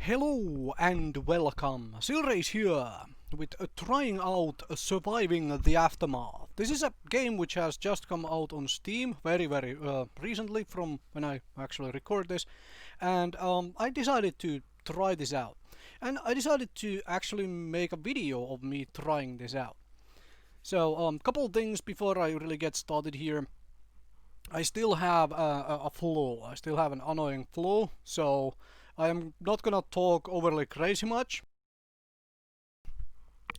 Hello and welcome. Silrace here with trying out Surviving the Aftermath. This is a game which has just come out on Steam very recently from when I actually record this, and I decided to try this out. And I decided to actually make a video of me trying this out. So couple things before I really get started here. I still have a flaw. I still have an annoying flaw, so I am not gonna talk overly crazy much,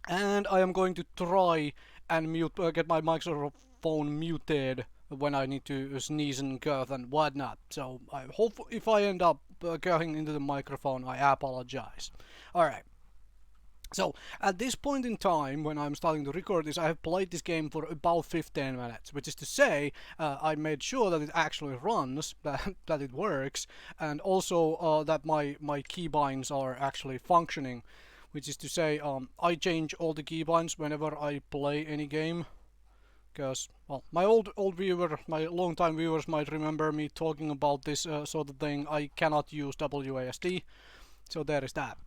and I am going to try and get my microphone muted when I need to sneeze and cough and whatnot. So I hope if I end up coughing into the microphone, I apologize. Alright. So, at this point in time, when I'm starting to record this, I have played this game for about 15 minutes, which is to say, I made sure that it actually runs, that it works, and also that my keybinds are actually functioning, which is to say, I change all the keybinds whenever I play any game, because, well, my my long-time viewers might remember me talking about this sort of thing. I cannot use WASD, so there is that.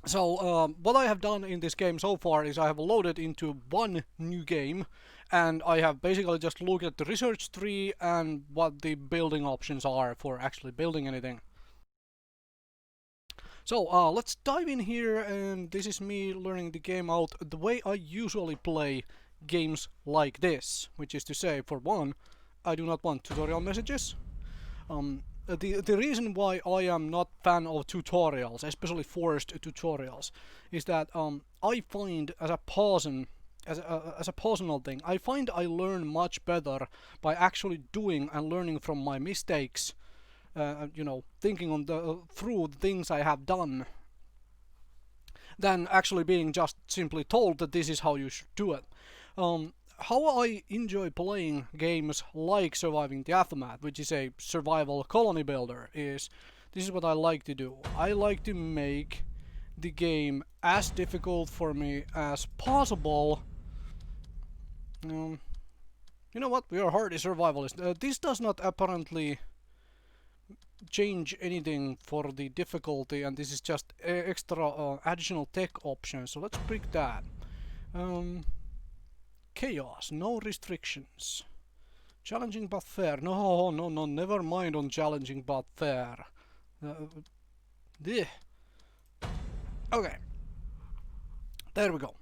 So what I have done in this game so far is I have loaded into one new game, and I have basically just looked at the research tree and what the building options are for actually building anything. So let's dive in here, and this is me learning the game out the way I usually play games like this, which is to say, for one, I do not want tutorial messages. The reason why I am not fan of tutorials, especially forced tutorials, is that I find as a personal thing, I find I learn much better by actually doing and learning from my mistakes. You know, thinking on through the things I have done, than actually being just simply told that this is how you should do it. How I enjoy playing games like Surviving the Aftermath, which is a survival colony builder, is this is what I like to do. I like to make the game as difficult for me as possible. You know what? We are hardy survivalists. This does not apparently change anything for the difficulty, and this is just extra additional tech options. So let's pick that. Chaos, no restrictions. Challenging but fair. No, never mind on challenging but fair. Okay. There we go.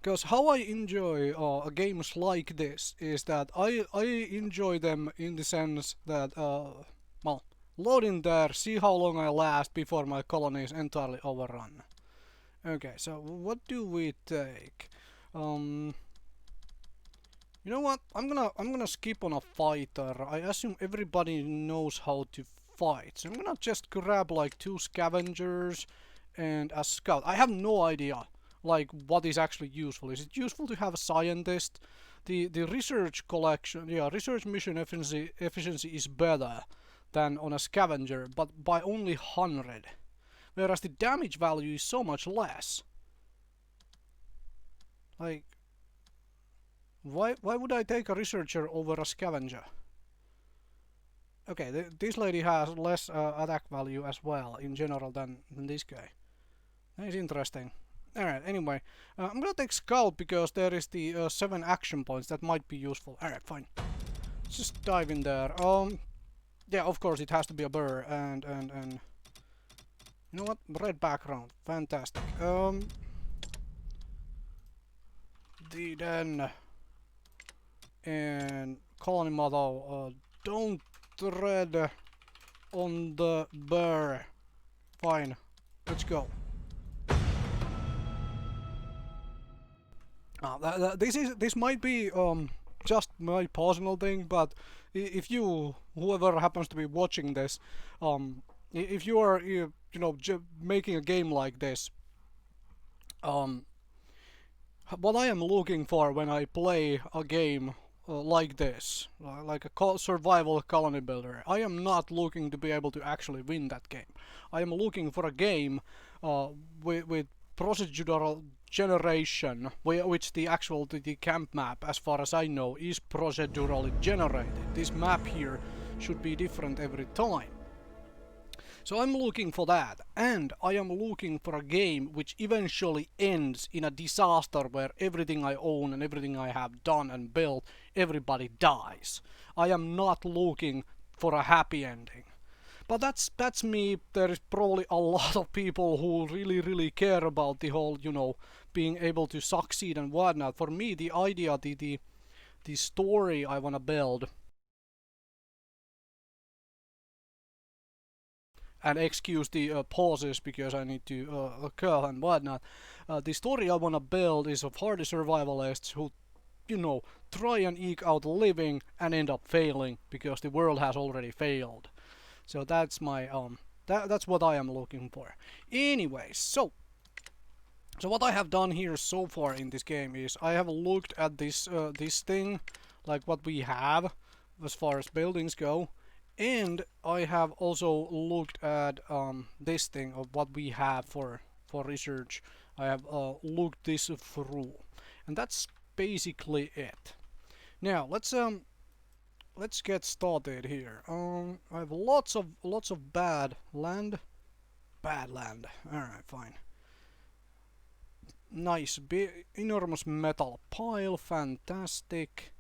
Because how I enjoy games like this is that I enjoy them in the sense that, well, load in there, see how long I last before my colony is entirely overrun. Okay, so what do we take? You know what? I'm gonna skip on a fighter. I assume everybody knows how to fight. So I'm gonna just grab like 2 scavengers and a scout. I have no idea like what is actually useful. Is it useful to have a scientist? The research collection, yeah, research mission efficiency is better than on a scavenger, but by only 100. Whereas the damage value is so much less. Like, why would I take a researcher over a scavenger? Okay, this lady has less attack value as well in general than this guy. That is interesting. Alright, anyway, I'm gonna take scout because there is the 7 action points that might be useful. Alright, fine. Let's just dive in there. Yeah, of course it has to be a burr, and you know what? Red background, fantastic. The den and colony motto, don't tread on the burr. Fine, let's go. This might be just my personal thing, but if whoever happens to be watching this, if you are you know making a game like this, what I am looking for when I play a game like this, like a survival colony builder, I am not looking to be able to actually win that game. I am looking for a game with procedural generation, which the camp map, as far as I know, is procedurally generated. This map here should be different every time. So I'm looking for that, and I am looking for a game which eventually ends in a disaster where everything I own and everything I have done and built, everybody dies. I am not looking for a happy ending. But that's me. There is probably a lot of people who really care about the whole, being able to succeed and whatnot. For me, the idea, the story I wanna build, and excuse the pauses because I need to curl and whatnot. The story I wanna build is of hardy survivalists who, try and eke out a living and end up failing because the world has already failed. So that's my that's what I am looking for. Anyways, so what I have done here so far in this game is I have looked at this thing, like what we have as far as buildings go, and I have also looked at this thing of what we have for research. I have looked this through, and that's basically it. Now let's get started here. I have lots of bad land. Bad land. Alright, fine. Nice, enormous metal pile, fantastic.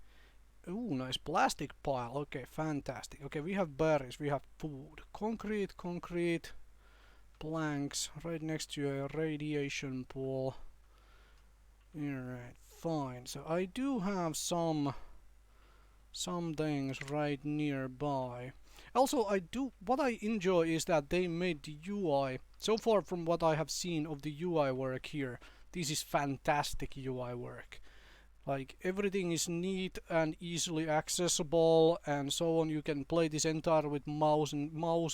Ooh, nice plastic pile. Okay, fantastic. Okay, we have berries, we have food. Concrete, planks, right next to a radiation pool. Alright, fine. So I do have some things right nearby. Also, what I enjoy is that they made the UI. So far from what I have seen of the UI work here, this is fantastic UI work. Like, everything is neat and easily accessible and so on. You can play this entire with mouse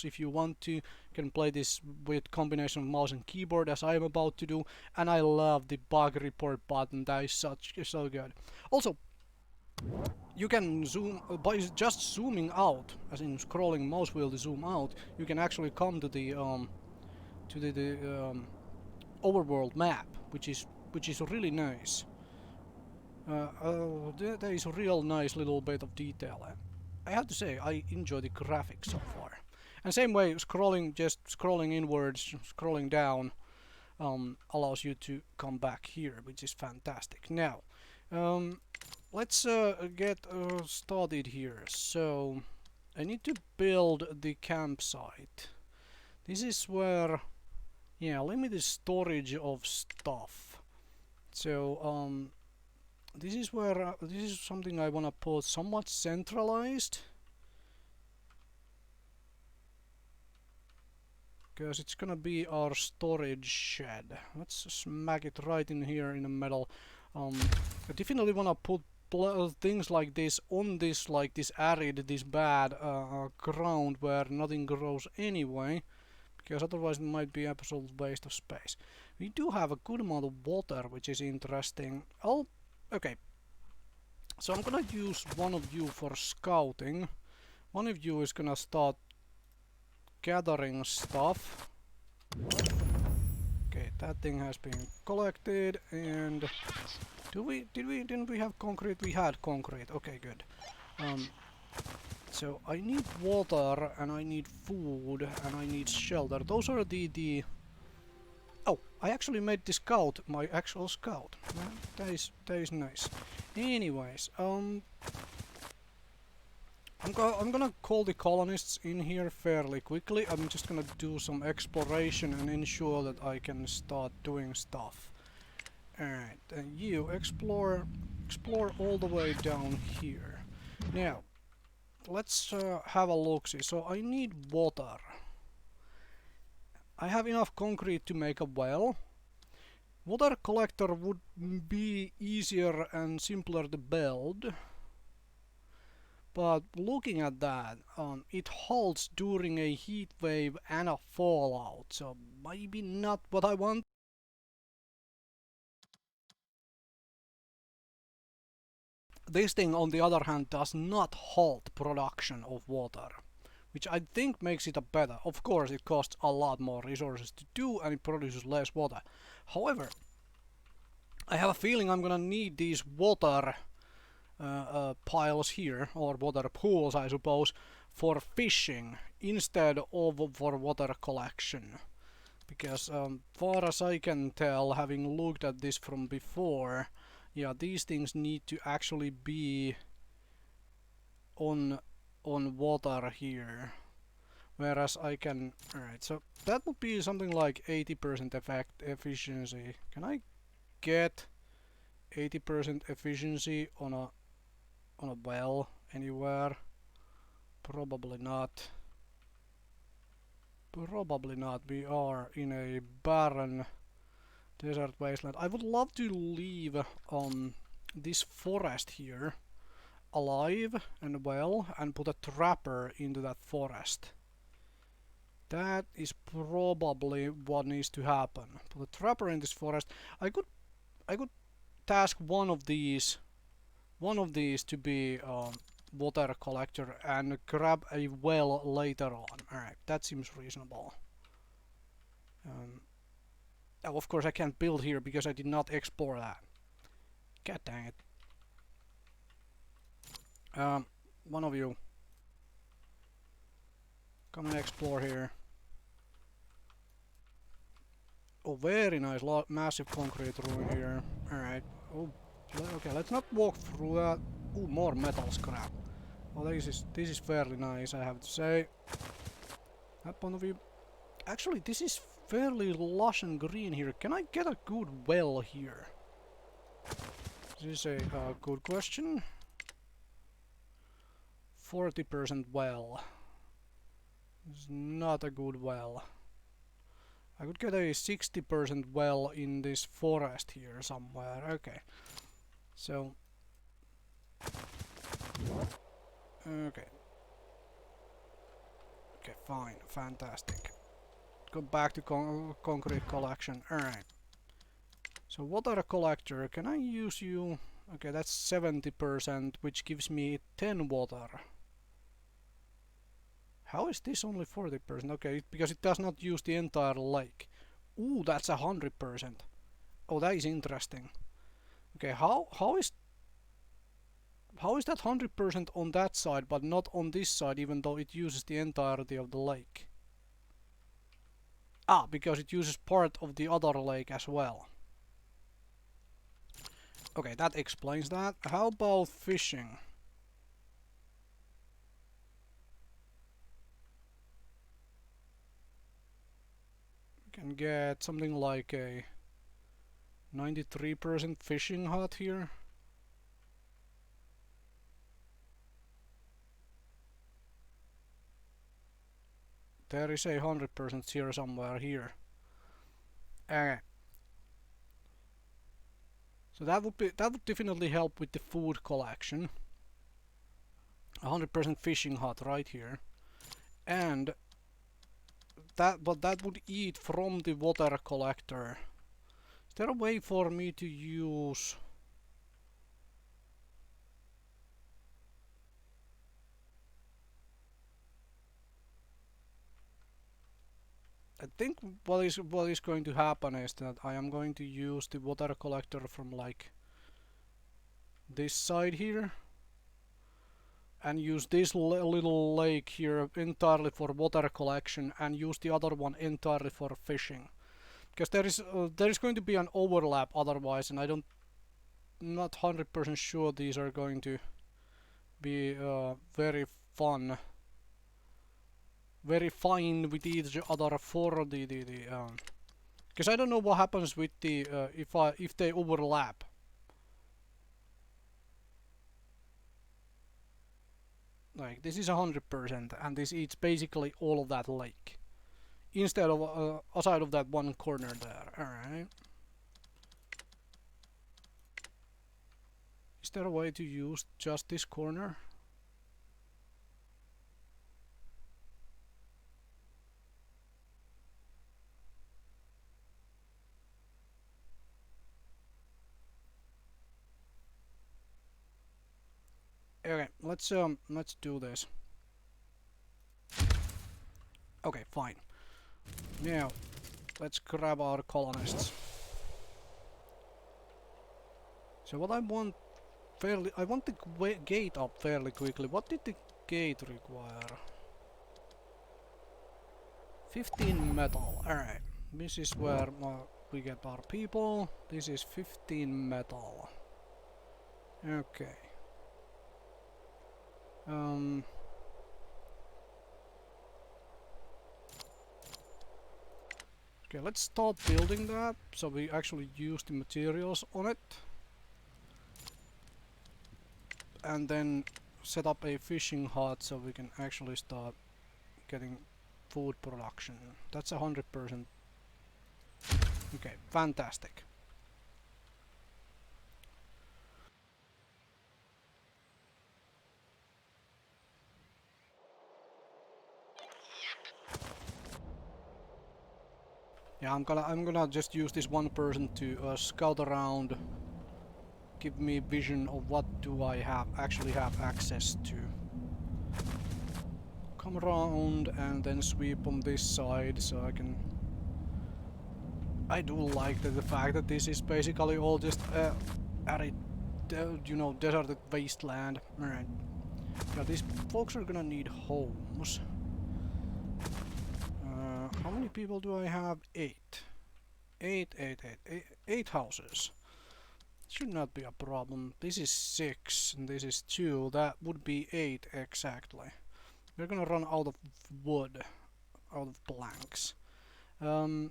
if you want to. You can play this with combination of mouse and keyboard as I'm about to do. And I love the bug report button. That is so good. Also, you can zoom by just zooming out, as in scrolling mouse wheel to zoom out. You can actually come to the overworld map, which is really nice. There is a real nice little bit of detail. I have to say I enjoy the graphics so far. And same way, just scrolling inwards, scrolling down, allows you to come back here, which is fantastic. Now, let's get started here. So I need to build the campsite. This is where, yeah, limited storage of stuff. So this is where this is something I wanna put somewhat centralized, because it's gonna be our storage shed. Let's smack it right in here in the middle. I definitely wanna put things like this on this, like this arid, this bad ground where nothing grows anyway, because otherwise it might be absolute waste of space. We do have a good amount of water, which is interesting. Okay. So I'm gonna use one of you for scouting. One of you is gonna start gathering stuff. Okay, that thing has been collected, and didn't we have concrete? We had concrete. Okay, good. So I need water, and I need food, and I need shelter. Those are the Oh, I actually made the scout my actual scout. That is nice. Anyways, I'm gonna call the colonists in here fairly quickly. I'm just gonna do some exploration and ensure that I can start doing stuff. Alright, and you explore all the way down here. Now, let's have a look-see. So I need water. I have enough concrete to make a well. Water collector would be easier and simpler to build. But looking at that, it halts during a heat wave and a fallout, so maybe not what I want. This thing, on the other hand, does not halt production of water, which I think makes it a better. Of course, it costs a lot more resources to do and it produces less water. However, I have a feeling I'm gonna need these water piles here, or water pools I suppose, for fishing instead of for water collection. Because far as I can tell, having looked at this from before, yeah, these things need to actually be on water here. Whereas I can, alright, so that would be something like 80% efficiency. Can I get 80% efficiency on a well anywhere? Probably not. Probably not. We are in a barren desert wasteland. I would love to leave this forest here alive and well and put a trapper into that forest. That is probably what needs to happen. Put a trapper in this forest. I could task one of these to be water collector and grab a well later on. Alright, that seems reasonable. Oh, of course I can't build here because I did not explore that. God dang it. One of you. Come and explore here. Oh, very nice, massive concrete ruin here. Alright. Oh, okay, let's not walk through that. Oh, more metal scrap. Well, this is fairly nice, I have to say. That point of view. Actually, this is fairly lush and green here. Can I get a good well here? This is a good question. 40% well. This is not a good well. I could get a 60% well in this forest here somewhere. Okay. So. Okay. Okay, fine. Fantastic. Go back to concrete collection. Alright. So water collector, can I use you? Okay, that's 70%, which gives me 10 water. How is this only 40%? Okay, because it does not use the entire lake. Ooh, that's 100%. Oh, that is interesting. Okay, how is that 100% on that side, but not on this side, even though it uses the entirety of the lake? Ah, because it uses part of the other lake as well. Okay, that explains that. How about fishing? We can get something like a 93% fishing hut here. There is a 100% here somewhere here. Okay. So that would definitely help with the food collection. 100% fishing hut right here. And that would eat from the water collector. Is there a way for me to use I think what is going to happen is that I am going to use the water collector from like this side here and use this little lake here entirely for water collection and use the other one entirely for fishing, because there is going to be an overlap otherwise, and not 100% sure these are going to be very fun. Very fine with each other for the because I don't know what happens with the if they overlap. Like this is 100% and this eats basically all of that lake instead of aside of that one corner there. Alright. Is there a way to use just this corner? Okay, let's do this. Okay, fine. Now, let's grab our colonists. So what I want I want the gate up fairly quickly. What did the gate require? 15 metal. Alright. This is where we get our people. This is 15 metal. Okay. Okay, let's start building that so we actually use the materials on it. And then set up a fishing hut so we can actually start getting food production. That's 100%. Okay, fantastic. Yeah, I'm gonna just use this one person to scout around, give me vision of what do I actually have access to. Come around and then sweep on this side so I can. I do like the fact that this is basically all just arid, you know, deserted wasteland. Alright. Yeah, these folks are gonna need homes. How many people do I have? 8. 8 houses. Should not be a problem. This is 6 and this is 2. That would be 8 exactly. We're gonna run out of wood, out of planks. That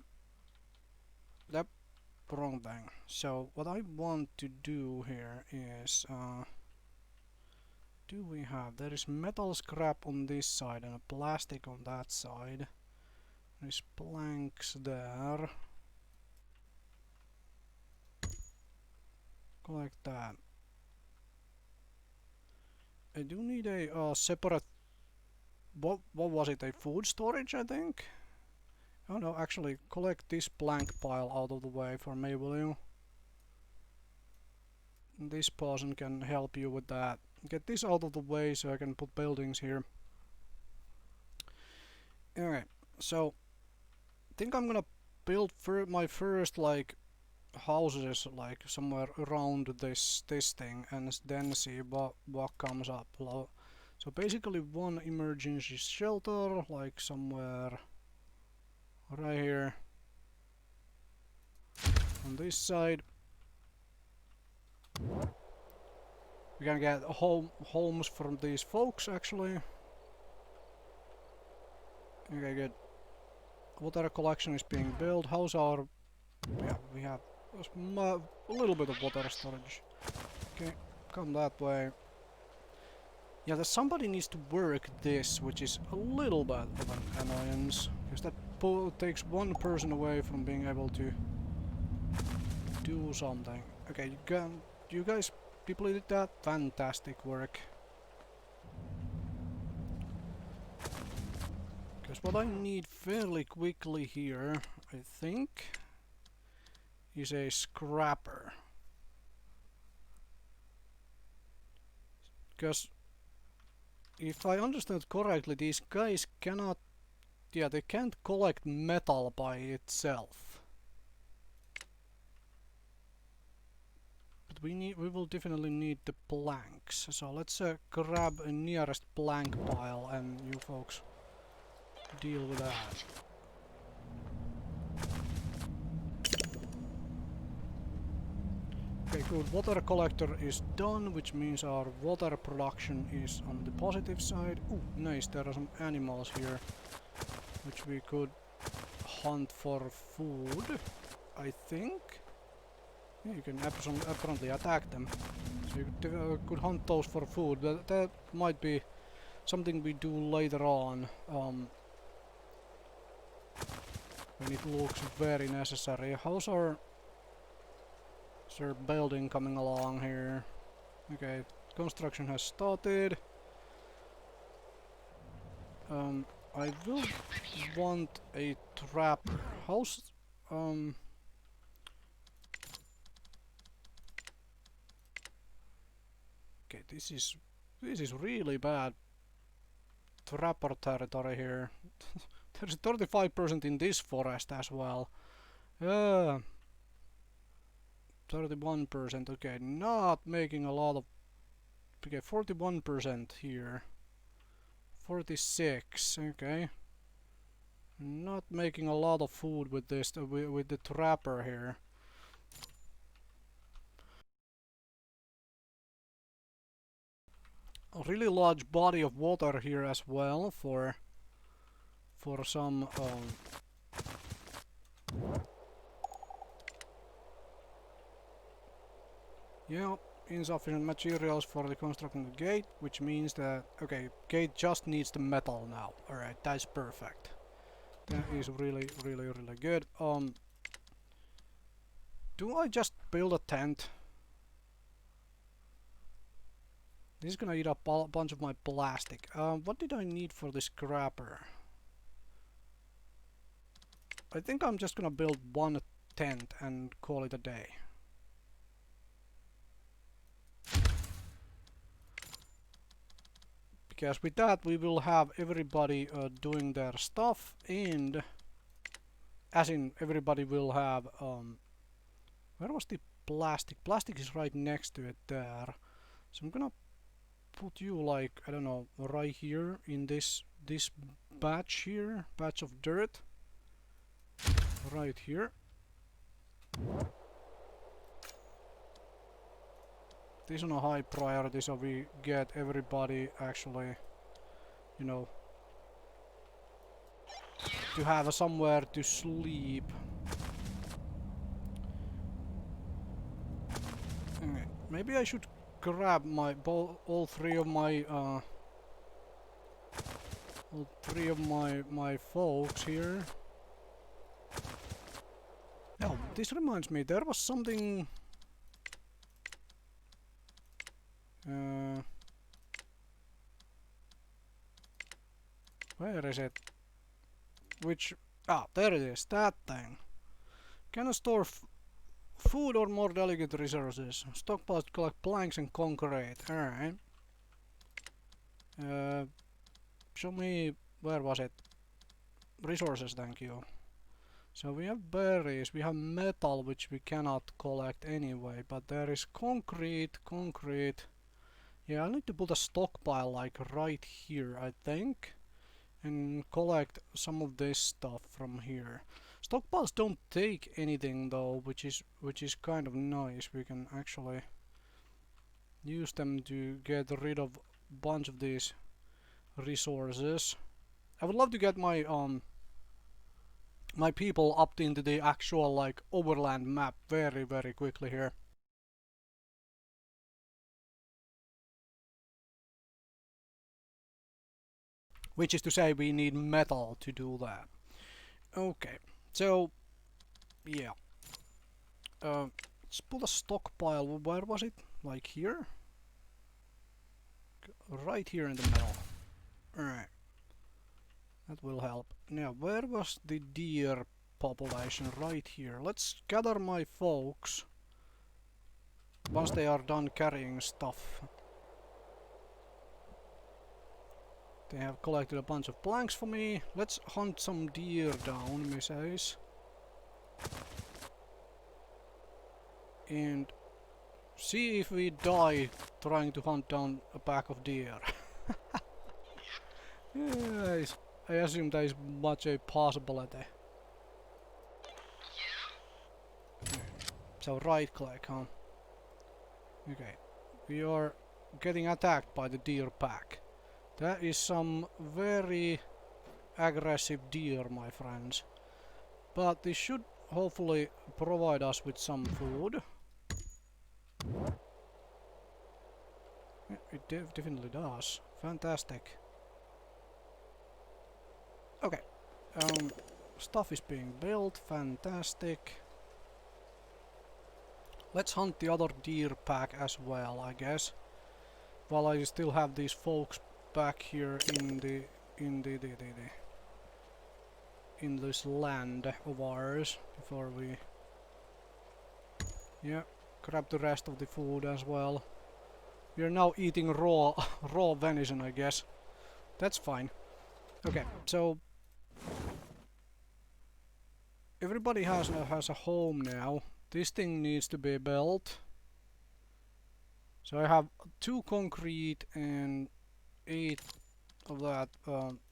wrong thing. So what I want to do here is do we have? There is metal scrap on this side and a plastic on that side. There's planks there. Collect that. I do need a separate. What was it? A food storage, I think. Oh no, actually, collect this plank pile out of the way for me, will you? This person can help you with that. Get this out of the way so I can put buildings here. Alright, so I think I'm gonna build my first like houses like somewhere around this thing and then see what comes up. So basically one emergency shelter like somewhere right here on this side. We can get homes from these folks actually. Okay, good. Water collection is being built. How's our... Yeah, we have a little bit of water storage. Okay, come that way. Yeah, somebody needs to work this, which is a little bit of an annoyance. Because that takes one person away from being able to do something. Okay, you guys completed that? Fantastic work. Because what I need fairly quickly here, I think, is a scrapper. Because if I understand correctly, these guys cannot... Yeah, they can't collect metal by itself. But we will definitely need the planks. So let's grab a nearest plank pile and you folks deal with that. Okay, good. Water collector is done, which means our water production is on the positive side. Ooh, nice. There are some animals here, which we could hunt for food, I think. Yeah, you can apparently attack them. So you could hunt those for food, but that might be something we do later on. When it looks very necessary. How's our building coming along here? Okay, construction has started. I will want a trap house. Okay, this is really bad trapper territory here. There's 35% in this forest as well. 31%, okay, not making a lot of... Okay, 41% here. 46, okay. Not making a lot of food with this, with the trapper here. A really large body of water here as well for some yeah, insufficient materials for the constructing the gate, which means that okay, gate just needs the metal now. Alright, that's perfect. That is really good. Do I just build a tent? This is gonna eat up a bunch of my plastic. What did I need for this scrapper? I think I'm just gonna build one tent and call it a day. Because with that we will have everybody doing their stuff, and as in everybody will have where was the plastic? Plastic is right next to it there. So I'm gonna put you like, I don't know, right here in this batch here, batch of dirt. Right here. This on a high priority so we get everybody actually, you know, to have somewhere to sleep. Okay, maybe I should grab my all three of my folks here. Oh, this reminds me, there was something. Where is it? Which? Ah, there it is. That thing. Can store food or more delicate resources. Stockpiles to collect planks and concrete. Alright. Show me. Where was it? Resources, thank you. So we have berries, we have metal which we cannot collect anyway, but there is concrete. Yeah, I need to put a stockpile like right here, I think, and collect some of this stuff from here. Stockpiles don't take anything though, which is kind of nice. We can actually use them to get rid of a bunch of these resources. I would love to get my my people up into the actual like overland map very quickly here. Which is to say we need metal to do that. Okay, so yeah. Let's put a stockpile. Where was it? Like here? Right here in the middle. Alright. That will help. Now, where was the deer population? Right here. Let's gather my folks once they are done carrying stuff. They have collected a bunch of planks for me. Let's hunt some deer down, me says. And see if we die trying to hunt down a pack of deer. Yes, I assume there is much a possibility. So right click, huh? Okay. We are getting attacked by the deer pack. That is some very aggressive deer, my friends. But this should hopefully provide us with some food. Yeah, it definitely does. Fantastic. Okay. Stuff is being built. Fantastic. Let's hunt the other deer pack as well, I guess. While I still have these folks back here in this land of ours before we grab the rest of the food as well. We are now eating raw raw venison, I guess. That's fine. Okay, so everybody has a home now. This thing needs to be built. So I have 2 concrete and 8 of that.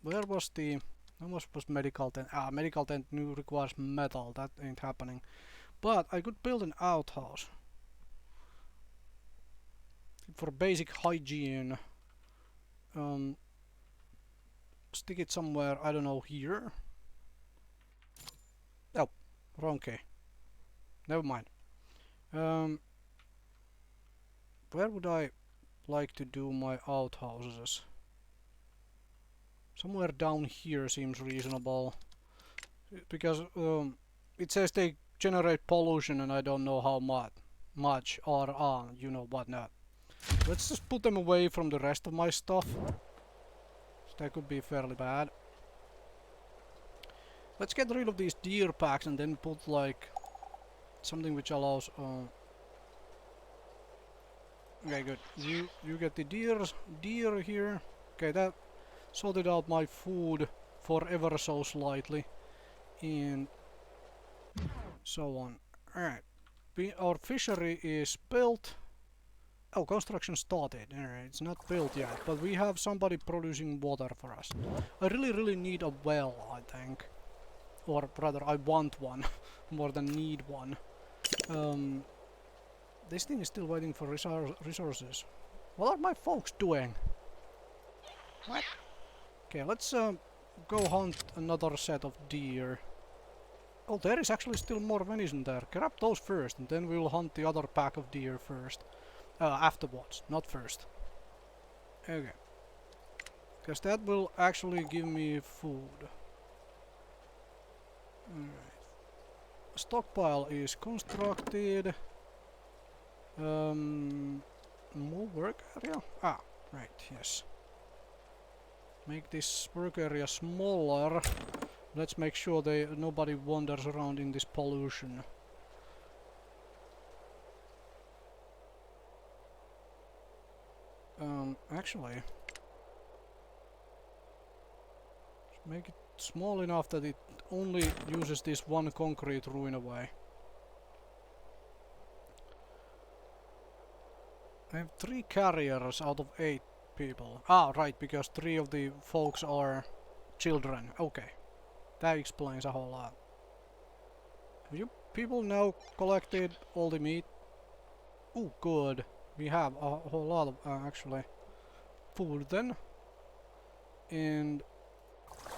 Where was the How much was medical tent? Ah, medical tent requires metal. That ain't happening. But I could build an outhouse for basic hygiene. Stick it somewhere, I don't know, here. Oh, wrong key. Never mind. Where would I like to do my outhouses? Somewhere down here seems reasonable. Because it says they generate pollution and I don't know how much or you know what not. Let's just put them away from the rest of my stuff. That could be fairly bad. Let's get rid of these deer packs and then put like something which allows okay, good. You get the deer here. Okay, that sorted out my food for ever so slightly. And so on. Alright. Our fishery is built. Oh, construction started. Alright, it's not built yet, but we have somebody producing water for us. I really need a well, I think. Or rather, I want one more than need one. This thing is still waiting for resources. What are my folks doing? What? Okay, let's go hunt another set of deer. Oh, there is actually still more venison there. Grab those first, and then we'll hunt the other pack of deer first. Afterwards, not first. Okay. Because that will actually give me food. Alright. Stockpile is constructed. More work area? Ah, right, yes. Make this work area smaller. Let's make sure nobody wanders around in this pollution. Actually, make it small enough that it only uses this one concrete ruin away. I have 3 carriers out of 8 people. Ah, right, because 3 of the folks are children. Okay. That explains a whole lot. Have you people now collected all the meat? Oh, good. We have a whole lot of, actually, food then. And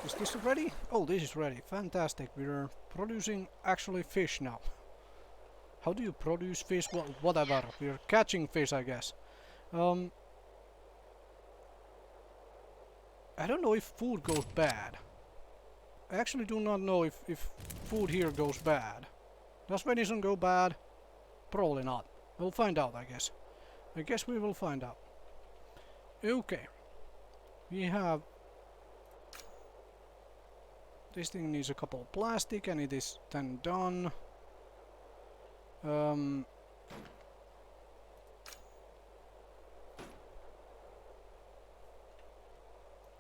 is this ready? Oh, this is ready. Fantastic. We're producing actually fish now. How do you produce fish? Well, whatever. We're catching fish, I guess. I don't know if food goes bad. I actually do not know if food here goes bad. Does venison go bad? Probably not. We'll find out, I guess. I guess we will find out. Okay. We have... This thing needs a couple of plastic and it is then done.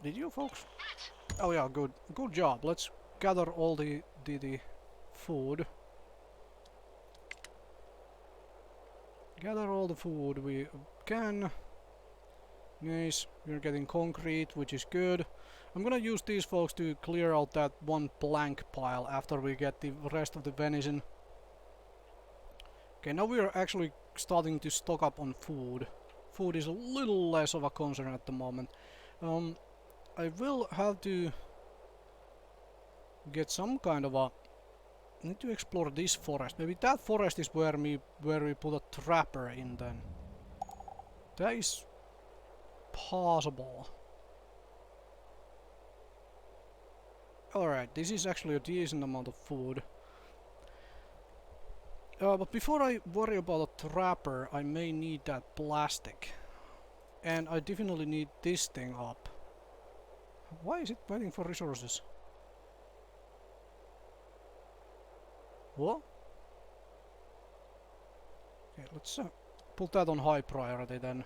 Did you folks? Oh yeah, good job. Let's gather all the food. Gather all the food we can. Nice. We're getting concrete, which is good. I'm gonna use these folks to clear out that one blank pile after we get the rest of the venison. Okay, now we're actually starting to stock up on food. Food is a little less of a concern at the moment. I will have to get some kind of a... I need to explore this forest. Maybe that forest is where we put a trapper in then. That is possible. Alright, this is actually a decent amount of food. But before I worry about a trapper, I may need that plastic. And I definitely need this thing up. Why is it waiting for resources? What? Okay, let's put that on high priority then.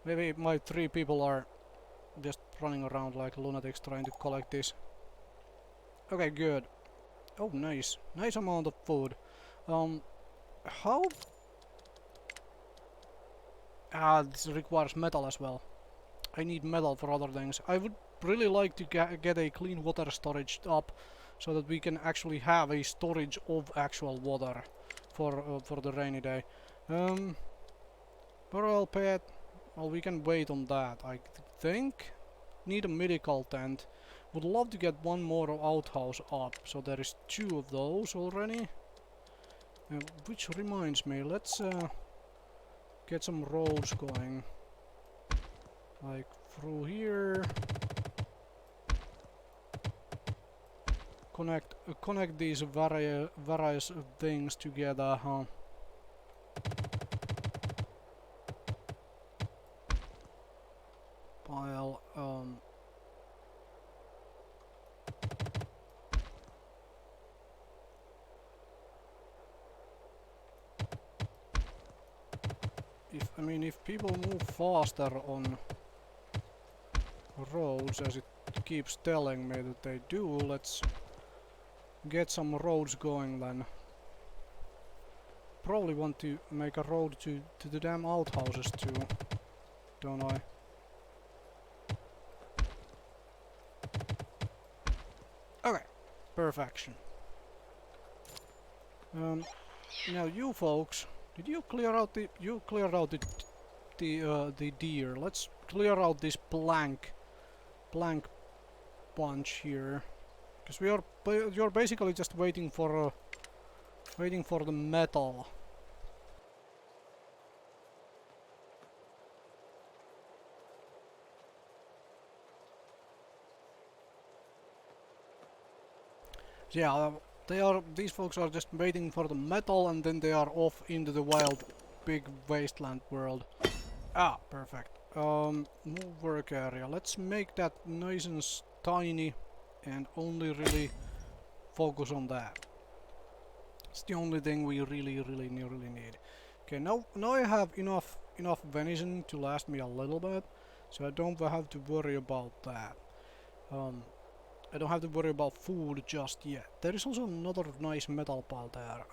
Maybe my 3 people are just running around like lunatics trying to collect this. Okay, good. Oh, nice. Nice amount of food. How... Ah, this requires metal as well. I need metal for other things. I would really like to get a clean water storage up, so that we can actually have a storage of actual water for the rainy day. Burial pit. Well, we can wait on that. I think. Need a medical tent. Would love to get one more outhouse up, so there is 2 of those already. Which reminds me, let's get some roads going. Like through here. Connect these various things together, huh? Pile, if people move faster on roads, as it keeps telling me that they do, let's get some roads going then. Probably want to make a road to the damn outhouses too, don't I? Okay, perfection. Now you folks, did you clear out the? You cleared out the deer. Let's clear out this blank bunch here, because you're basically just waiting for the metal. Yeah, these folks are just waiting for the metal, and then they are off into the wild, big wasteland world. Ah, perfect. Move work area. Let's make that nice and tiny, and only really focus on that. It's the only thing we really need. Okay, now I have enough venison to last me a little bit, so I don't have to worry about that. I don't have to worry about food just yet. There is also another nice metal pile there.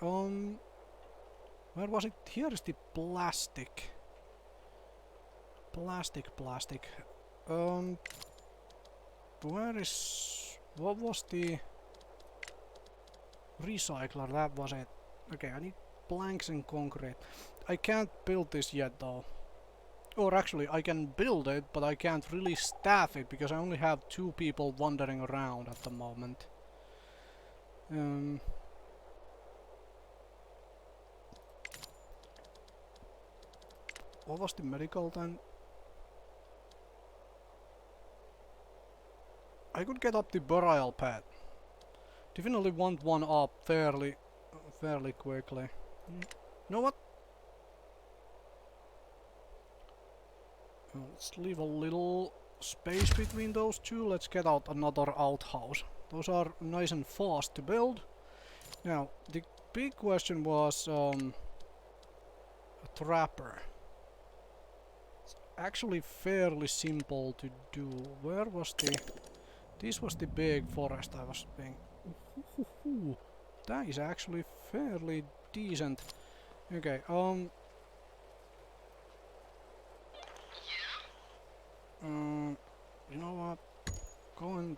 Where was it? Here is the plastic. Plastic. Where is... What was the... recycler? That was it. Okay, I need planks and concrete. I can't build this yet though. Or actually, I can build it, but I can't really staff it because I only have 2 people wandering around at the moment. What was the medical then? I could get up the burial pad. Definitely want one up fairly quickly. You know what? Let's leave a little space between those 2. Let's get out another outhouse. Those are nice and fast to build. Now, the big question was a trapper. It's actually fairly simple to do. Where was the... This was the big forest I was being... That is actually fairly decent. Okay, you know what? Go and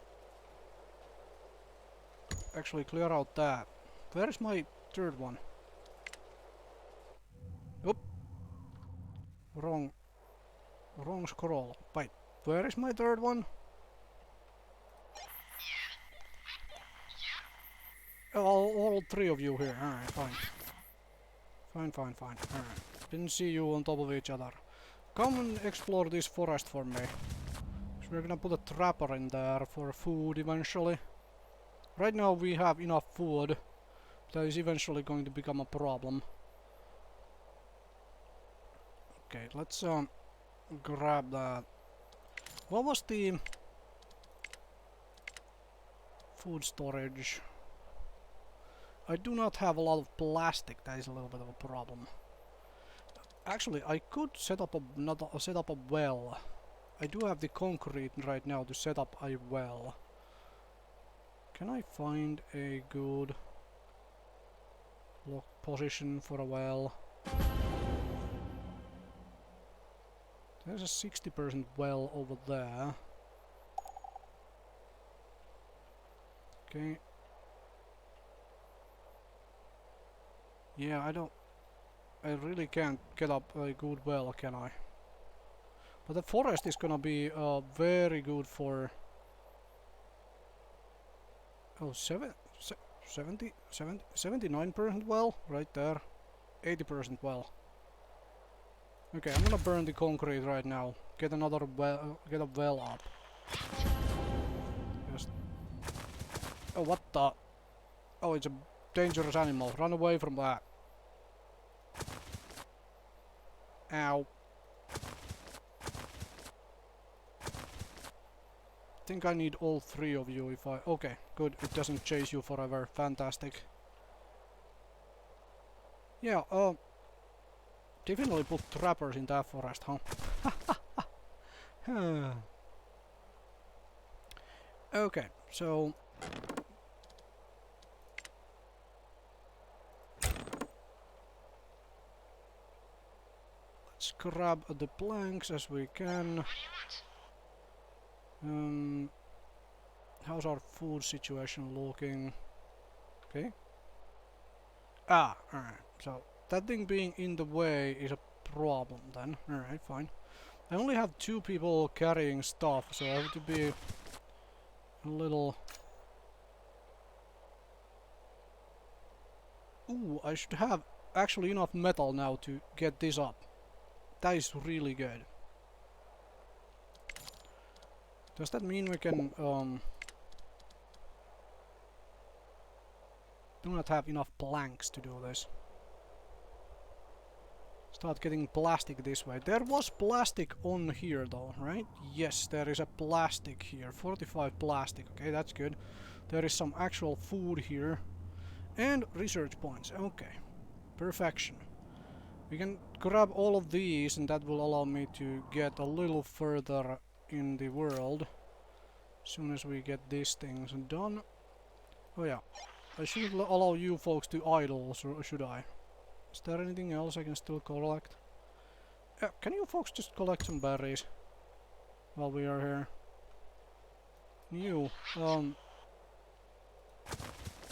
actually clear out that. Where is my 3rd one? Oop! Wrong scroll. Wait, where is my 3rd one? All 3 of you here. Alright, fine. Alright. Didn't see you on top of each other. Come and explore this forest for me. So we're gonna put a trapper in there for food eventually. Right now we have enough food. That is eventually going to become a problem. Okay, let's grab that. What was the food storage? I do not have a lot of plastic. That is a little bit of a problem. Actually, I could set up a well. I do have the concrete right now to set up a well. Can I find a good position for a well? There's a 60% well over there. Okay. Yeah, I really can't get up a good well, can I? But the forest is gonna be very good for... Oh, 79% well, right there. 80% well. Okay, I'm gonna burn the concrete right now. Get another well, get a well up. Just... Oh, what the? Oh, it's a dangerous animal. Run away from that. Ow. I think I need all three of you if I... Okay, good. It doesn't chase you forever. Fantastic. Yeah, definitely put trappers in that forest, huh? Okay, so... Let's grab the planks as we can. How's our food situation looking? Okay. Ah, alright. So, that thing being in the way is a problem then. Alright, fine. I only have 2 people carrying stuff, so I have to be a little... Ooh, I should have actually enough metal now to get this up. That is really good. Does that mean we can, do not have enough planks to do this? Start getting plastic this way. There was plastic on here though, right? Yes, there is a plastic here. 45 plastic. Okay, that's good. There is some actual food here. And research points. Okay. Perfection. We can grab all of these and that will allow me to get a little further in the world. As soon as we get these things done. Oh yeah. I shouldn't allow you folks to idle, or should I? Is there anything else I can still collect? Can you folks just collect some berries while we are here? You,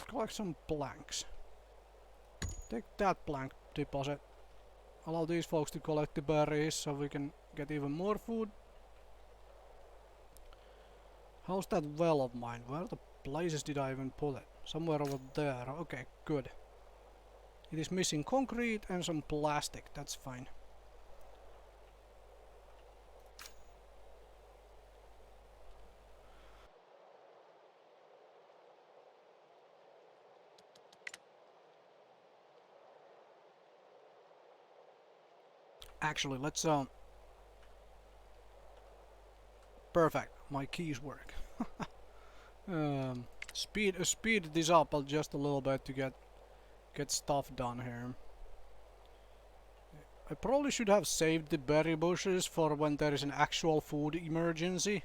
collect some planks. Take that plank deposit. Allow these folks to collect the berries so we can get even more food. How's that well of mine? Where the places did I even put it? Somewhere over there. Okay, good. It is missing concrete and some plastic. That's fine. Actually, let's perfect. My keys work. Speed this up just a little bit to get stuff done here. I probably should have saved the berry bushes for when there is an actual food emergency.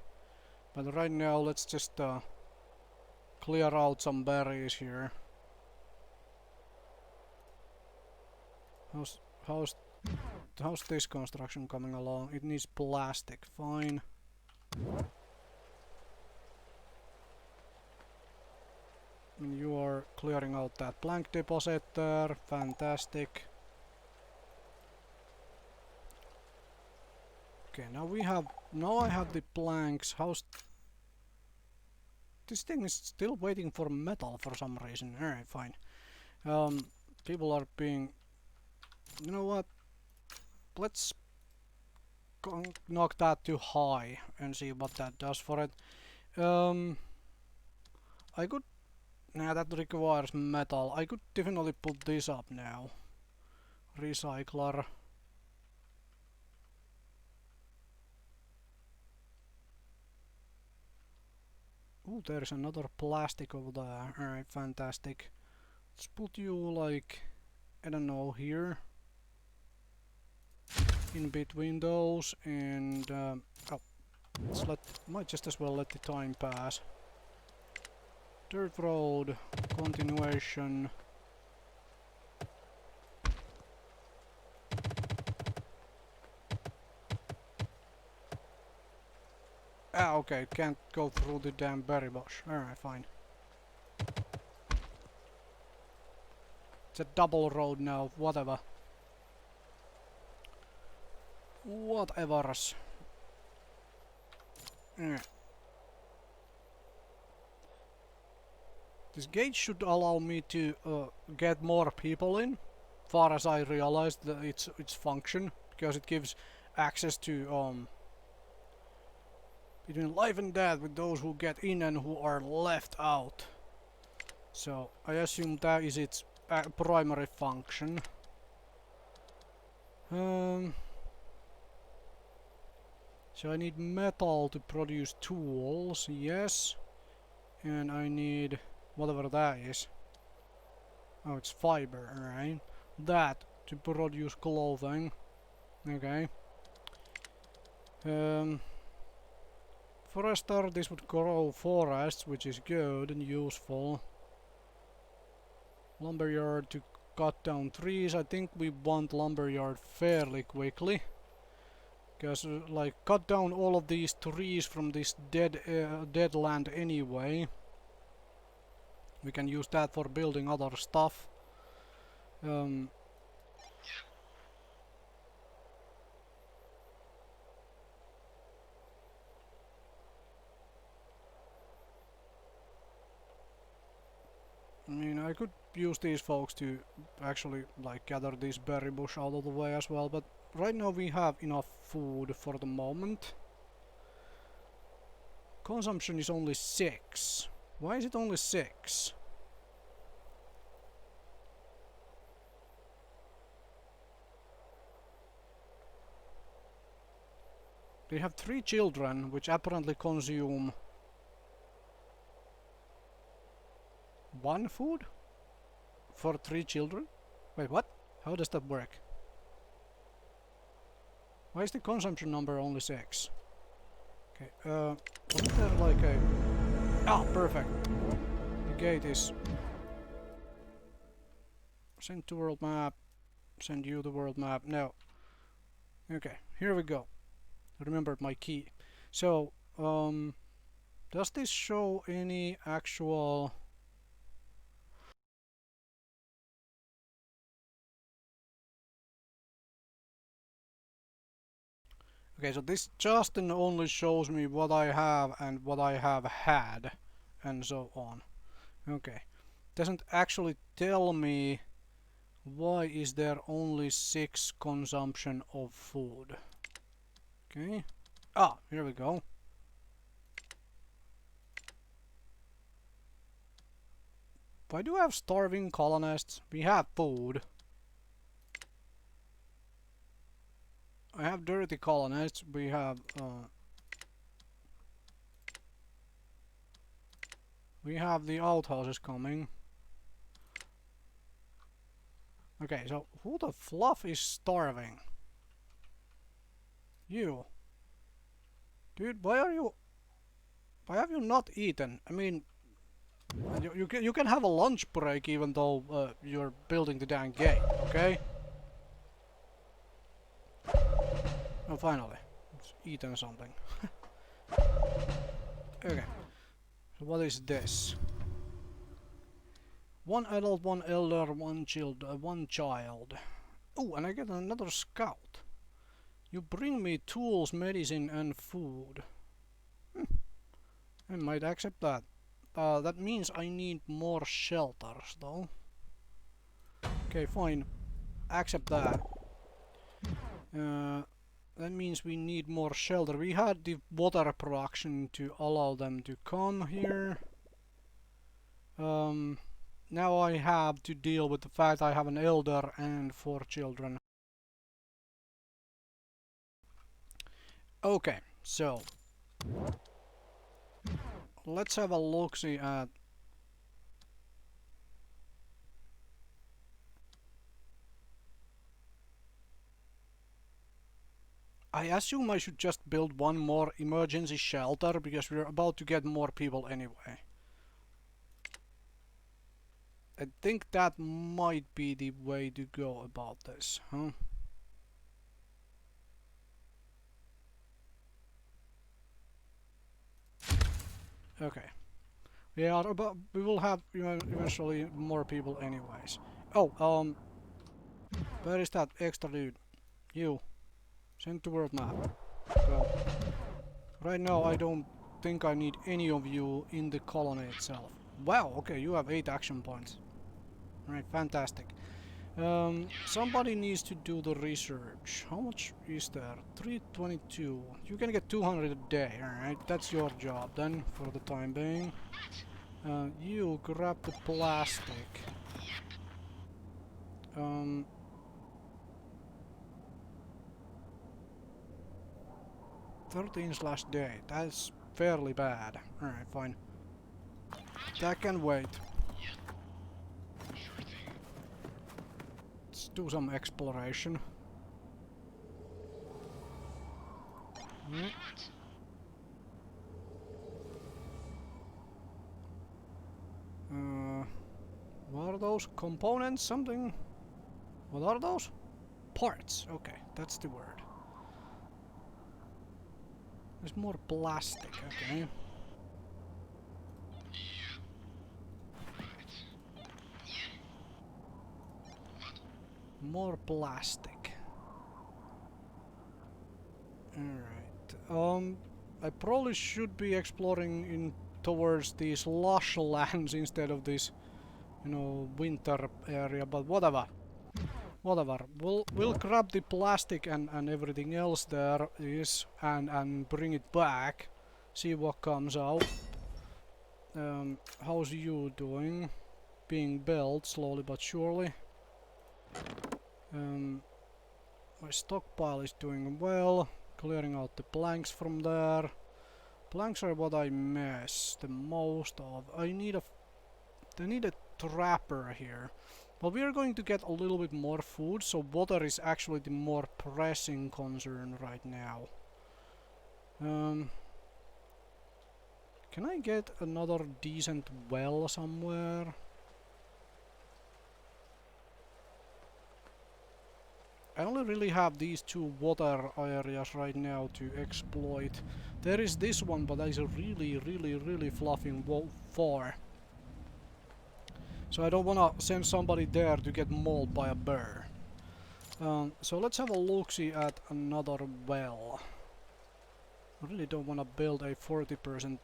But right now, let's just clear out some berries here. How's this construction coming along? It needs plastic. Fine. And you are clearing out that plank deposit there. Fantastic. Okay, now I have the planks. How's this thing is still waiting for metal for some reason. Alright, fine. People are being... You know what? Let's knock that too high and see what that does for it. I could... Nah, that requires metal. I could definitely put this up now. Recycler. Ooh, there's another plastic over there. Alright, fantastic. Let's put you like... I don't know, here. In between those and... oh, might just as well let the time pass. Dirt road, continuation. Okay, can't go through the damn berry bush. Alright, fine. It's a double road now, whatever. Whatever's. This gate should allow me to get more people in, far as I realized its function, because it gives access to between life and death with those who get in and who are left out. So I assume that is its primary function. So I need metal to produce tools, yes. And I need whatever that is. Oh, it's fiber, alright. That to produce clothing. Okay. For a start, this would grow forests, which is good and useful. Lumberyard to cut down trees. I think we want lumberyard fairly quickly. Because, like, cut down all of these trees from this dead land anyway. We can use that for building other stuff. I mean, I could use these folks to actually, like, gather this berry bush out of the way as well, but right now we have enough food for the moment. Consumption is only 6. Why is it only 6? They have 3 children, which apparently consume 1 food for 3 children? Wait, what? How does that work? Why is the consumption number only 6? Okay, wasn't there like a... Ah, perfect. The gate is... Send to world map. Send you the world map. No. Okay, here we go. I remembered my key. So, does this show any actual... Okay, so this just and only shows me what I have and what I have had, and so on. Okay. Doesn't actually tell me why is there only 6 consumption of food. Okay. Ah, here we go. Why do I have starving colonists? We have food. I have dirty colonists. We have the outhouses coming. Okay, so who the fluff is starving? You. Dude, why have you not eaten? I mean, you can have a lunch break even though you're building the damn gate, okay? Oh, finally. It's eaten something. Okay. So what is this? 1 adult, 1 elder, 1 child. Oh, and I get another scout. You bring me tools, medicine, and food. I might accept that. That means I need more shelters, though. Okay, fine. Accept that. That means we need more shelter. We had the water production to allow them to come here. Now I have to deal with the fact I have an elder and 4 children. Okay, so let's have a look-see at... I assume I should just build 1 more emergency shelter because we're about to get more people anyway. I think that might be the way to go about this, huh? Okay. We are about. We will have eventually more people, anyways. Oh, where is that extra dude? You. Send to world map. Go. Right now, I don't think I need any of you in the colony itself. Wow. Okay, you have 8 action points. Right, fantastic. Somebody needs to do the research. How much is there? 322. You can get 200 a day, alright? That's your job then, for the time being. You grab the plastic. 13/day. That's fairly bad. Alright, fine. That can wait. Let's do some exploration. What are those? Components? Something? What are those? Parts. Okay, that's the word. There's more plastic, okay. More plastic. Alright. I probably should be exploring in towards these lush lands instead of this, you know, winter area, but whatever. Whatever. We'll grab the plastic and everything else there is and bring it back. See what comes out. How's you doing? Being built slowly but surely. My stockpile is doing well. Clearing out the planks from there. Planks are what I miss the most of. I need a trapper here. But we are going to get a little bit more food, so water is actually the more pressing concern right now. Can I get another decent well somewhere? I only really have these 2 water areas right now to exploit. There is this one, but that is really fluffing far. So I don't wanna send somebody there to get mauled by a bear. So let's have a look-see at another well. I really don't wanna build a 40%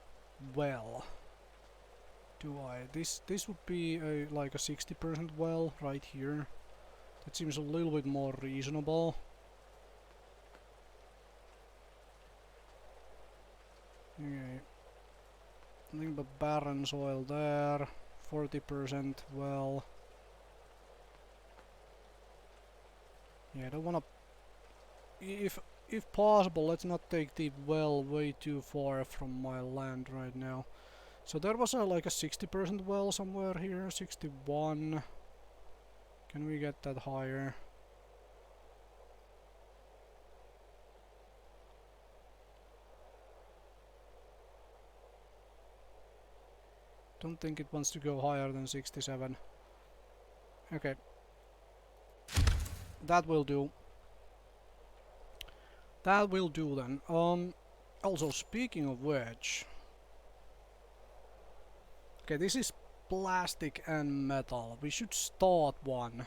well. Do I? This would be like a 60% well right here. That seems a little bit more reasonable. Okay. Nothing but barren soil there. 40% well. Yeah, I don't wanna... If possible, let's not take the well way too far from my land right now. So there was like a 60% well somewhere here. 61. Can we get that higher? Don't think it wants to go higher than 67. Okay. That will do. That will do then. Also, speaking of which... Okay, this is plastic and metal. We should start one.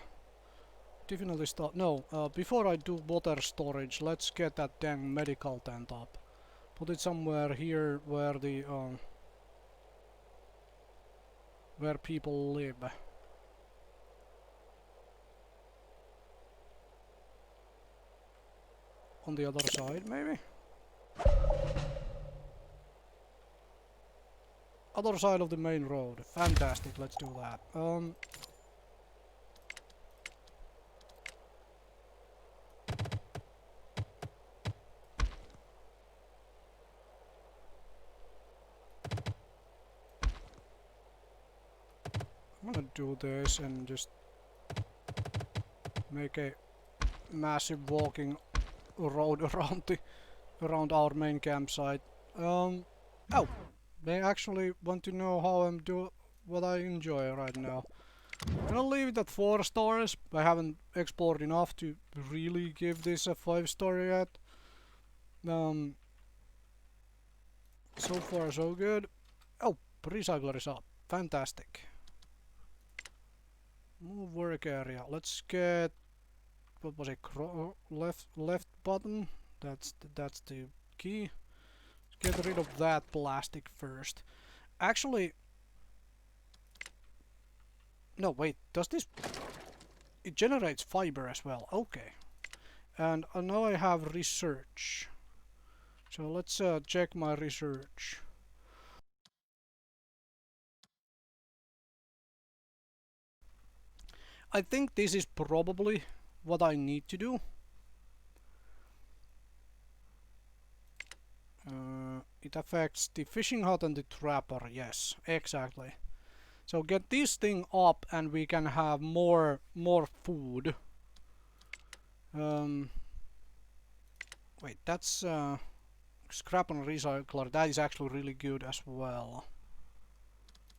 Definitely start... No, before I do water storage, let's get that dang medical tent up. Put it somewhere here where the... where people live. On the other side, maybe? Other side of the main road. Fantastic, let's do that. I'm gonna do this and just make a massive walking road around our main campsite. Oh, they actually want to know how I'm what I enjoy right now. I'm gonna leave it at 4 stars. I haven't explored enough to really give this a 5-star yet. So far so good. Recycler is up. Fantastic. Move work area. Let's get, what was it? Left button. That's the key. Get rid of that plastic first. Actually, no, wait. Does this? It generates fiber as well. Okay. And now I have research. So let's check my research. I think this is probably what I need to do. It affects the fishing hut and the trapper. Yes, exactly. So get this thing up and we can have more food. Wait, that's scrap and recycler. That is actually really good as well.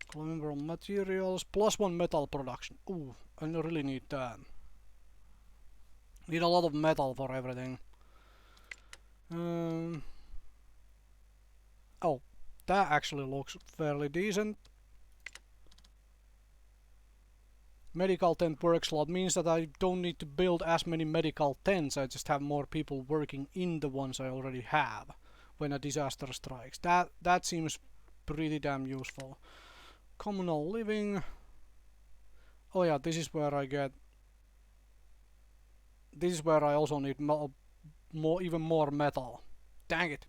Climbable materials, +1 metal production. Ooh, I really need that. Need a lot of metal for everything. Oh, that actually looks fairly decent. Medical tent work slot means that I don't need to build as many medical tents. I just have more people working in the ones I already have when a disaster strikes. That seems pretty damn useful. Communal living. Oh yeah, this is where I get. This is where I also need even more metal. Dang it.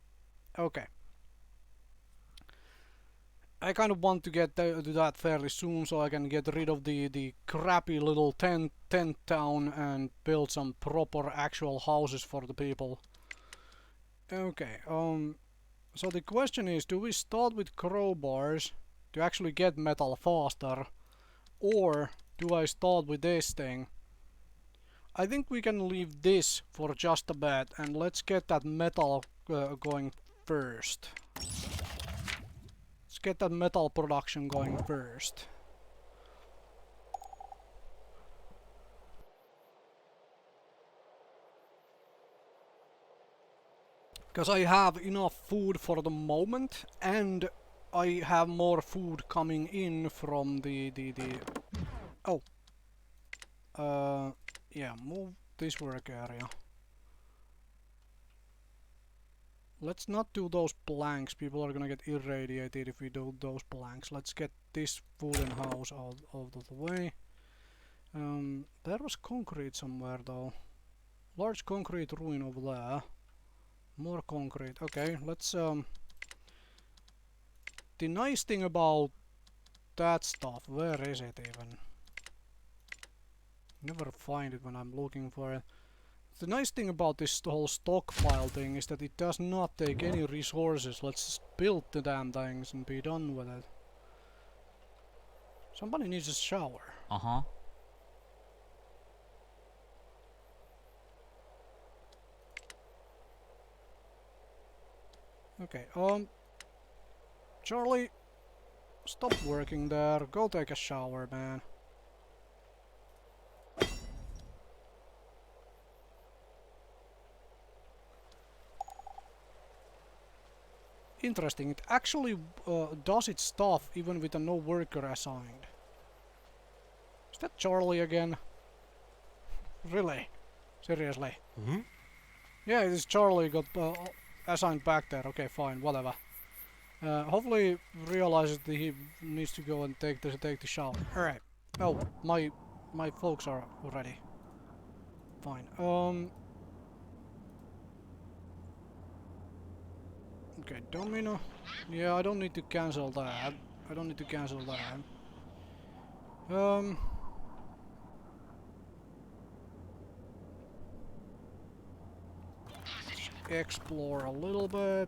Okay. I kind of want to get to that fairly soon so I can get rid of the crappy little tent town and build some proper actual houses for the people. Okay, so the question is, do we start with crowbars to actually get metal faster, or do I start with this thing? I think we can leave this for just a bit and let's get that metal going first. Let's get that metal production going first. Because I have enough food for the moment and I have more food coming in from the oh. Yeah, move this work area. Let's not do those blanks. People are gonna get irradiated if we do those blanks. Let's get this wooden house out of the way. There was concrete somewhere though. Large concrete ruin over there. More concrete. Okay, let's the nice thing about that stuff, where is it even? Never find it when I'm looking for it. The nice thing about this whole stockpile thing is that it does not take any resources. Let's just build the damn things and be done with it. Somebody needs a shower. Uh-huh. Okay, Charlie, stop working there. Go take a shower, man. Interesting, it actually does its stuff even with a no worker assigned. Is that Charlie again? Really? Seriously? Mm-hmm. Yeah, it is Charlie got assigned back there. Okay, fine, whatever. Hopefully realizes that he needs to go and take the shower. Alright. Oh, my folks are ready. Fine. Okay, domino. Yeah, I don't need to cancel that. I don't need to cancel that. Explore a little bit.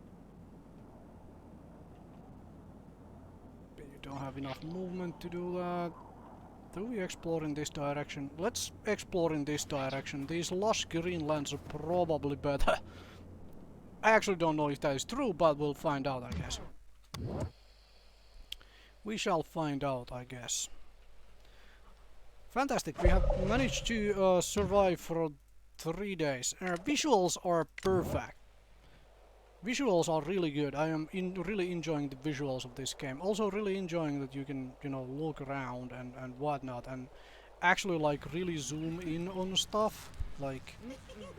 But you don't have enough movement to do that. Do we explore in this direction? Let's explore in this direction. These lush green lands are probably better. I actually don't know if that is true, but we'll find out, I guess. We shall find out, I guess. Fantastic, we have managed to survive for 3 days. Our visuals are perfect. Visuals are really good. I am really enjoying the visuals of this game. Also really enjoying that you can, you know, look around and whatnot, and actually like really zoom in on stuff. Like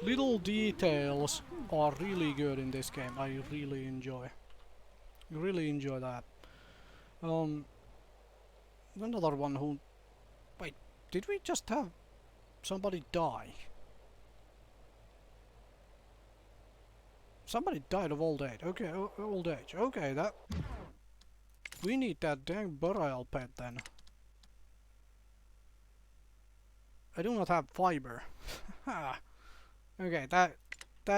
little details are really good in this game. I really enjoy that. Um, Another one who... Wait, did we just have somebody die? Somebody died of old age. Okay, old age. Okay, that... We need that dang burial pet then. I do not have fiber. Ha! Okay, that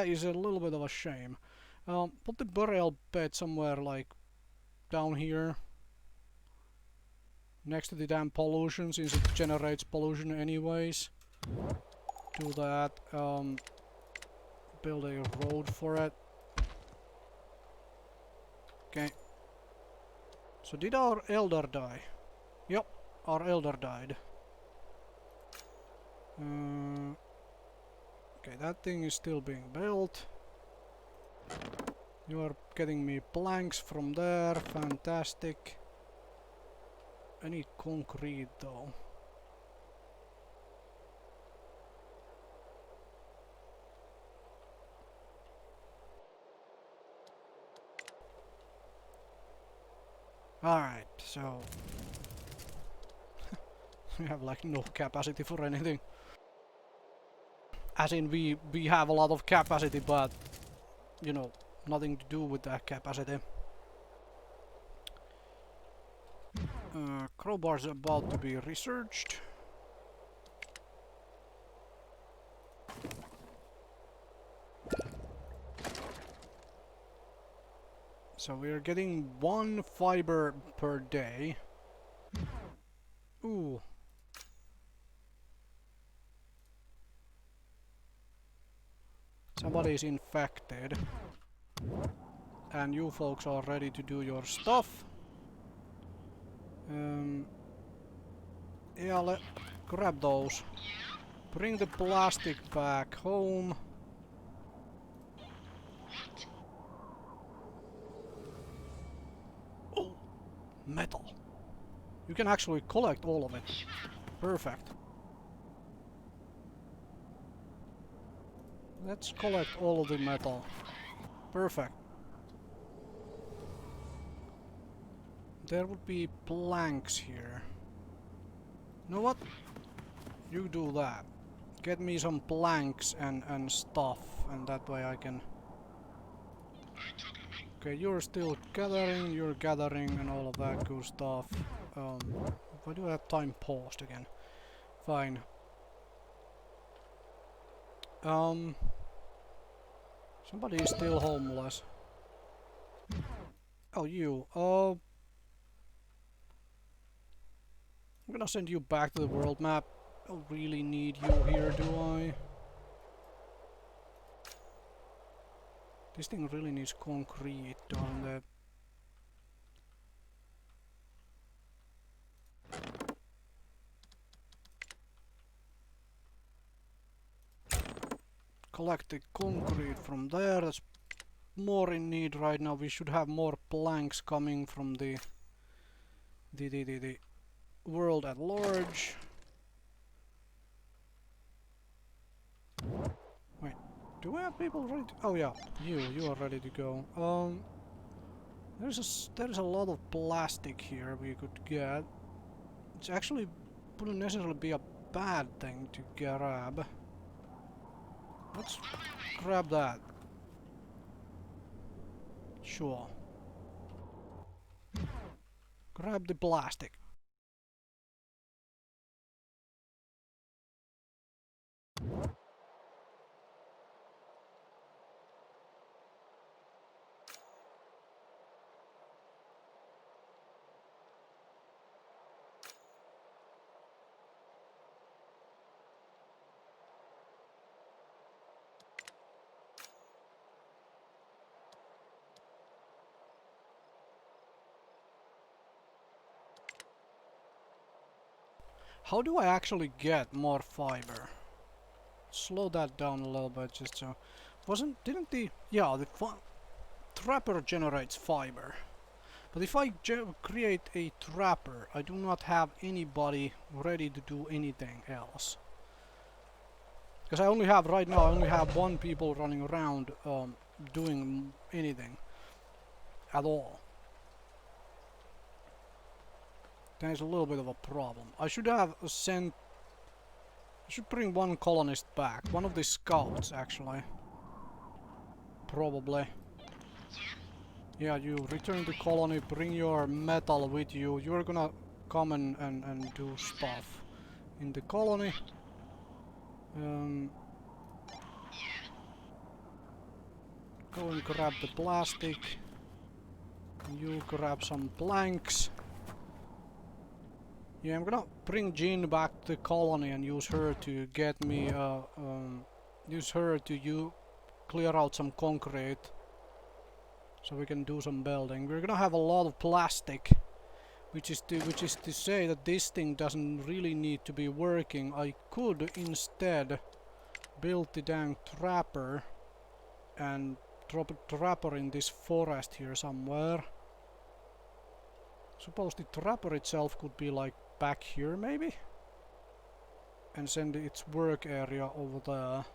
is a little bit of a shame. Put the burial pet somewhere like down here. Next to the damn pollution, since it generates pollution anyways. Do that. Build a road for it. Okay. So did our elder die? Yep, our elder died. Okay, that thing is still being built. You are getting me planks from there. Fantastic. I need concrete though. Alright, so... we have like no capacity for anything. As in we have a lot of capacity, but you know, nothing to do with that capacity. Crowbar's about to be researched. So we're getting 1 fiber per day. Ooh. Somebody is infected. And you folks are ready to do your stuff. Yeah, grab those. Bring the plastic back home. Oh, metal. You can actually collect all of it. Perfect. Let's collect all of the metal. Perfect. There would be planks here. You know what? You do that. Get me some planks and stuff, and that way I can... Okay, you're still gathering, you're gathering, and all of that good stuff. Why do I have time paused again? Fine. Somebody is still homeless. Oh, you. I'm gonna send you back to the world map. I don't really need you here, do I? This thing really needs concrete, doesn't it? Collect the concrete from there. That's more in need right now. We should have more planks coming from the world at large. Wait, do we have people ready to... Oh yeah, you are ready to go. There's a lot of plastic here we could get. It's actually wouldn't necessarily be a bad thing to grab. Let's grab that. Sure. Grab the plastic. How do I actually get more fiber? Slow that down a little bit just so... Didn't the... Yeah, trapper generates fiber. But if I create a trapper, I do not have anybody ready to do anything else. Because I only have, right now, I only have one people running around doing anything at all. That is a little bit of a problem. I should have sent... I should bring one colonist back. One of the scouts, actually. Probably. Yeah, you return to colony, bring your metal with you. You're gonna come and do stuff in the colony. Go and grab the plastic. You grab some planks. Yeah, I'm gonna bring Jean back to the colony and use her to get me, use her to clear out some concrete. So we can do some building. We're gonna have a lot of plastic. Which is to say that this thing doesn't really need to be working. I could instead build the dang trapper and drop a trapper in this forest here somewhere. Suppose the trapper itself could be like back here maybe? And send its work area over there.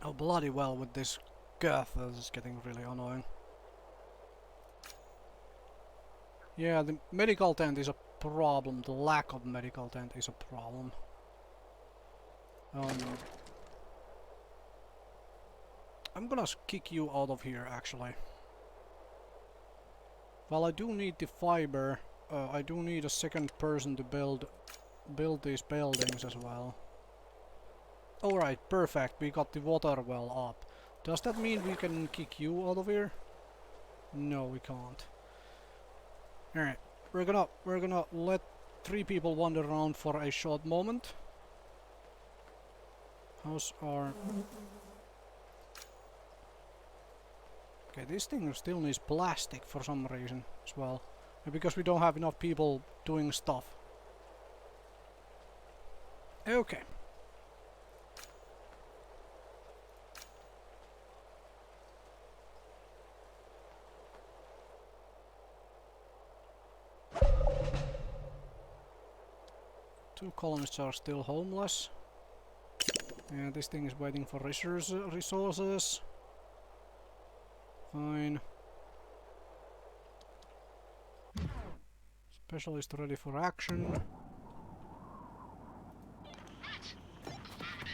Oh bloody well with this girth, this is getting really annoying. Yeah, the medical tent is a problem. The lack of medical tent is a problem. I'm gonna kick you out of here actually. Well, I do need the fiber. I do need a second person to build these buildings as well. Alright, perfect. We got the water well up. Does that mean we can kick you out of here? No, we can't. Alright, we're gonna let 3 people wander around for a short moment. How's our... Okay, this thing still needs plastic for some reason as well. Because we don't have enough people doing stuff. Okay. Two colonists are still homeless. Yeah, this thing is waiting for resources. Fine. Specialist ready for action.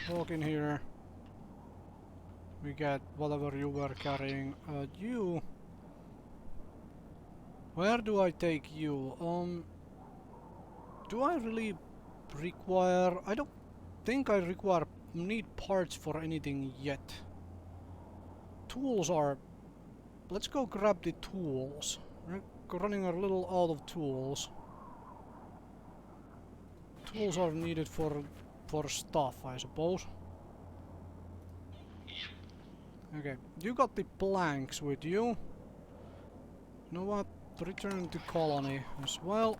Walk in here. We get whatever you were carrying. You... Where do I take you? Do I really require... I don't think I need parts for anything yet. Tools are... Let's go grab the tools. We're running a little out of tools. Tools are needed for stuff, I suppose. Okay, you got the planks with you. You know what? Return to colony as well.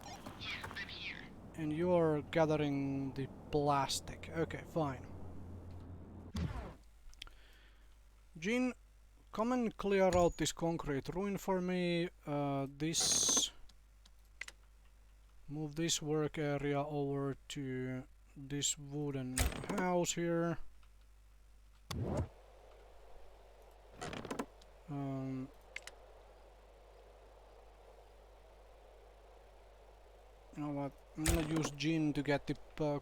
And you're gathering the plastic. Okay, fine. Jean, come and clear out this concrete ruin for me. Move this work area over to this wooden house here. You know what? I'm gonna use Jean to get the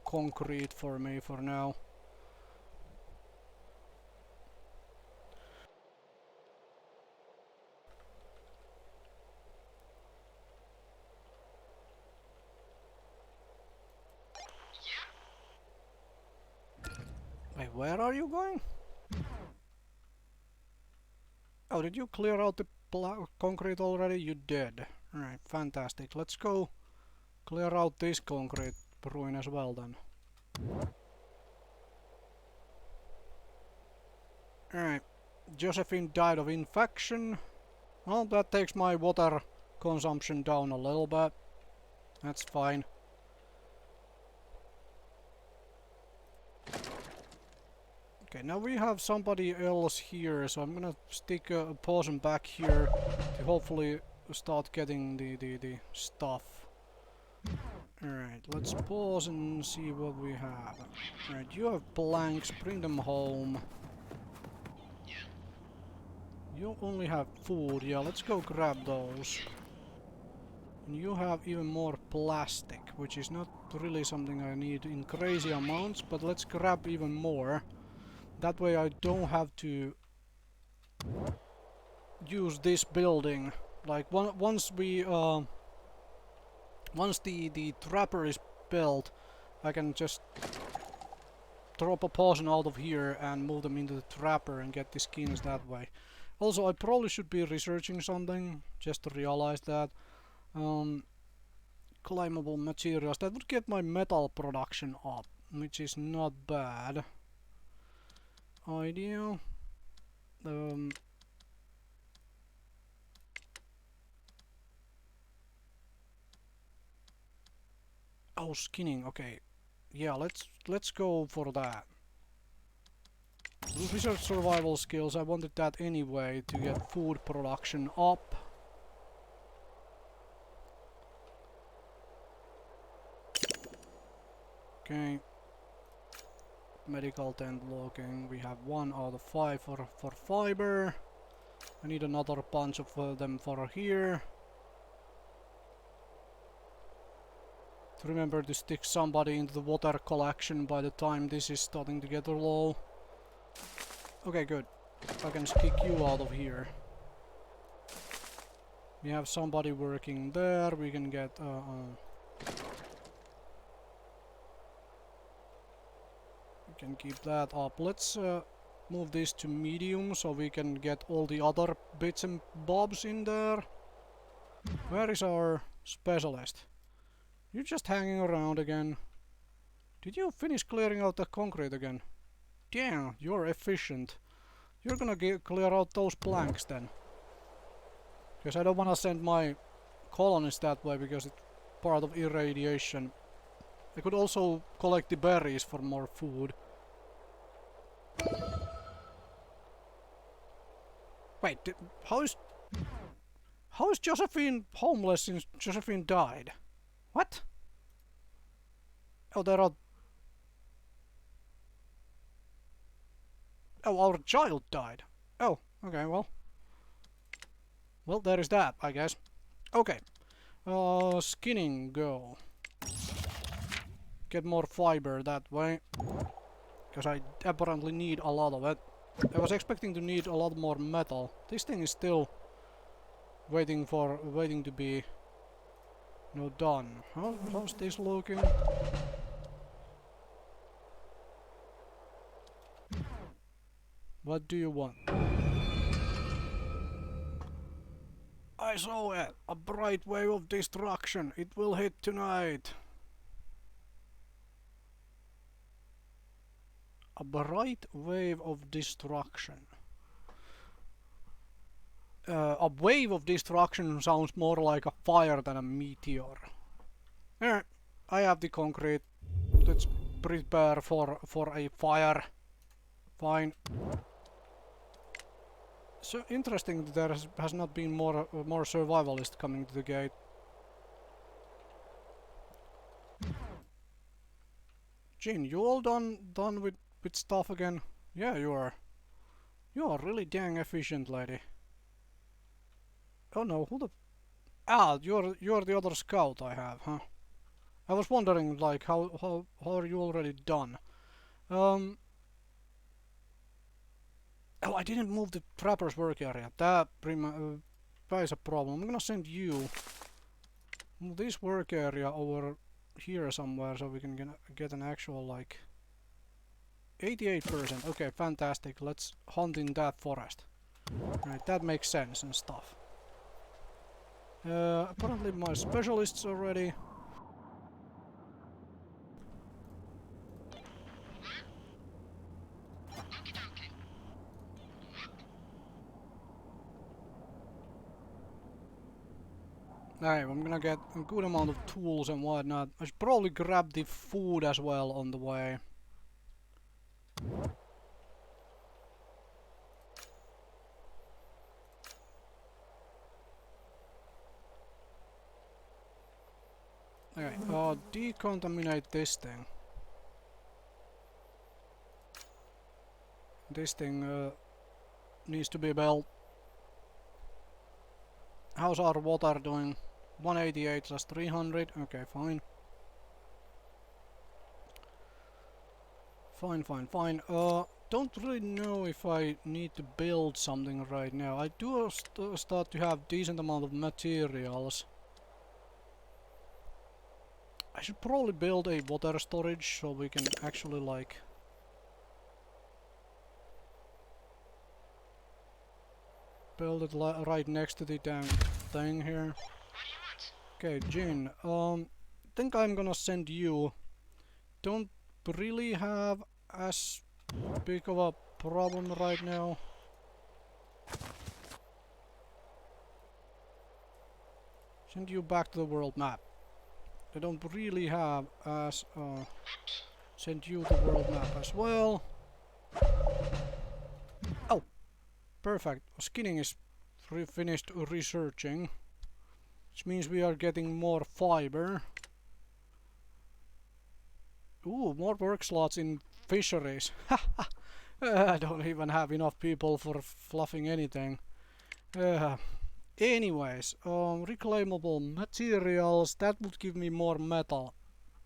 concrete for me for now. Wait, where are you going? Oh, did you clear out the concrete already? You did. Alright, fantastic. Let's go clear out this concrete ruin as well then. Alright, Josephine died of infection. Well, that takes my water consumption down a little bit. That's fine. Okay, now we have somebody else here, so I'm gonna stick a potion back here to hopefully start getting the stuff. Alright, let's pause and see what we have. Alright, you have planks, bring them home. You only have food, yeah, let's go grab those. And you have even more plastic, which is not really something I need in crazy amounts, but let's grab even more. That way I don't have to use this building. Like once we once the trapper is built, I can just drop a potion out of here and move them into the trapper and get the skins that way. Also, I probably should be researching something, just to realize that. Climbable materials, that would get my metal production up, which is not bad. Idea. Oh, skinning, okay. Yeah, let's go for that. Research survival skills, I wanted that anyway to get food production up. Okay. Medical tent logging, we have 1 out of 5 for fiber. I need another bunch of them for here. To remember to stick somebody into the water collection by the time this is starting to get low. Okay, good. I can kick you out of here. We have somebody working there, we can get we can keep that up. Let's move this to medium so we can get all the other bits and bobs in there. Where is our specialist? You're just hanging around again. Did you finish clearing out the concrete again? Damn, you're efficient. You're gonna clear out those planks then. Because I don't wanna send my colonists that way because it's part of irradiation. I could also collect the berries for more food. Wait, how is Josephine homeless since Josephine died? What? Oh, there are... Oh, our child died. Oh, okay, well. Well, there is that, I guess. Okay. Skinning, go. Get more fiber that way. Because I apparently need a lot of it. I was expecting to need a lot more metal. This thing is still waiting to be done. How's this looking? What do you want? I saw it! A bright wave of destruction! It will hit tonight! A bright wave of destruction. A wave of destruction sounds more like a fire than a meteor. Alright, I have the concrete. Let's prepare for a fire. Fine. So interesting that there has not been more survivalists coming to the gate. Jean, you all done with stuff again? Yeah, you are. You are really dang efficient, lady. Oh no, who the... Ah, you're the other scout I have, huh? I was wondering, like, how are you already done? Oh, I didn't move the trapper's work area. That is a problem. I'm gonna send you move this work area over here somewhere so we can get an actual, like, 88%. Okay, fantastic. Let's hunt in that forest. Right, that makes sense and stuff. Apparently my specialists are ready. Alright, I'm gonna get a good amount of tools and whatnot. I should probably grab the food as well on the way. Okay, decontaminate this thing. This thing needs to be built. How's our water doing? 188 plus 300. Okay, fine. Fine. Don't really know if I need to build something right now. I do start to have decent amount of materials. I should probably build a water storage so we can actually like build it right next to the damn thing here. Okay, Jin. Think I'm gonna send you. Don't really have as big of a problem right now. Send you back to the world map. I don't really have as send you the world map as well. Oh, perfect. Skinning is finished researching, which means we are getting more fiber. Ooh, more work slots in fisheries. I don't even have enough people for fluffing anything. Anyways, reclaimable materials, that would give me more metal.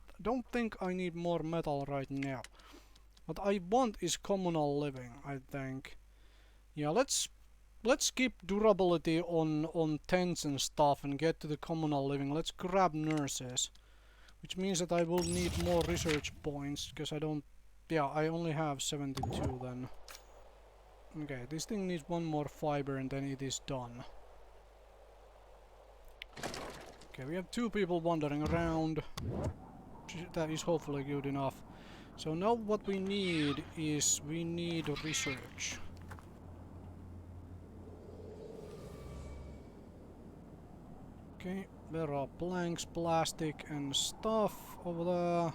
I don't think I need more metal right now. What I want is communal living, I think. Yeah, let's skip durability on tents and stuff and get to the communal living. Let's grab nurses. Which means that I will need more research points, because I don't... Yeah, I only have 72 then. Okay, this thing needs one more fiber and then it is done. Okay, we have 2 people wandering around. That is hopefully good enough. So now what we need is we need research. Okay, there are planks, plastic and stuff over there.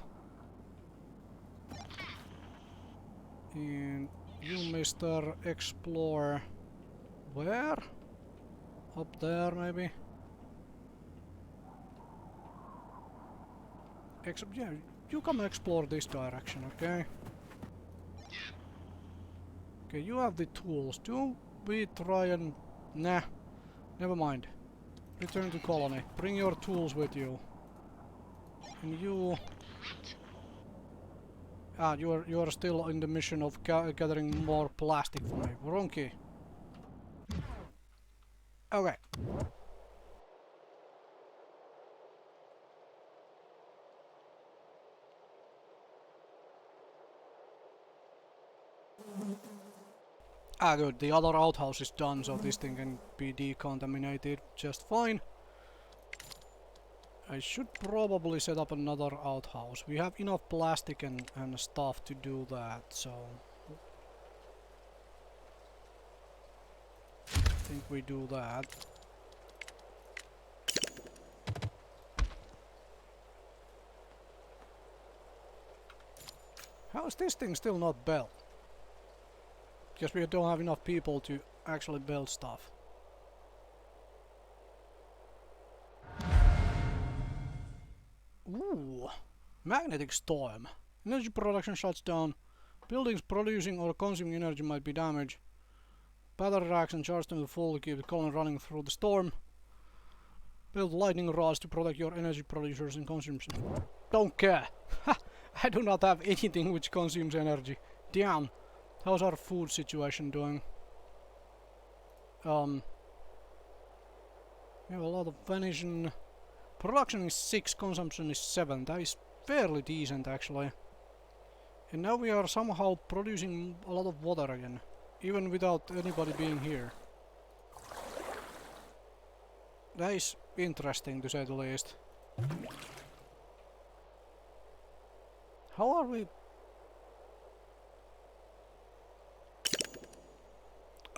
And you, Mr. Explore. Where? Up there, maybe? Yeah, you come explore this direction, okay? Okay, you have the tools. Do we try and... Nah, never mind. Return to colony. Bring your tools with you. And you... Ah, you are still in the mission of gathering more plastic for me. Wrong key. Okay. Ah, good. The other outhouse is done, so this thing can be decontaminated just fine. I should probably set up another outhouse. We have enough plastic and stuff to do that, so... I think we do that. How is this thing still not built? Because we don't have enough people to actually build stuff. Ooh, magnetic storm. Energy production shuts down. Buildings producing or consuming energy might be damaged. Battery racks and charge them to full to keep the colony running through the storm. Build lightning rods to protect your energy producers and consumption. Don't care. I do not have anything which consumes energy. Damn. How's our food situation doing? We have a lot of vanishing. Production is 6, consumption is 7. That is fairly decent actually. And now we are somehow producing a lot of water again. Even without anybody being here. That is interesting to say the least. How are we...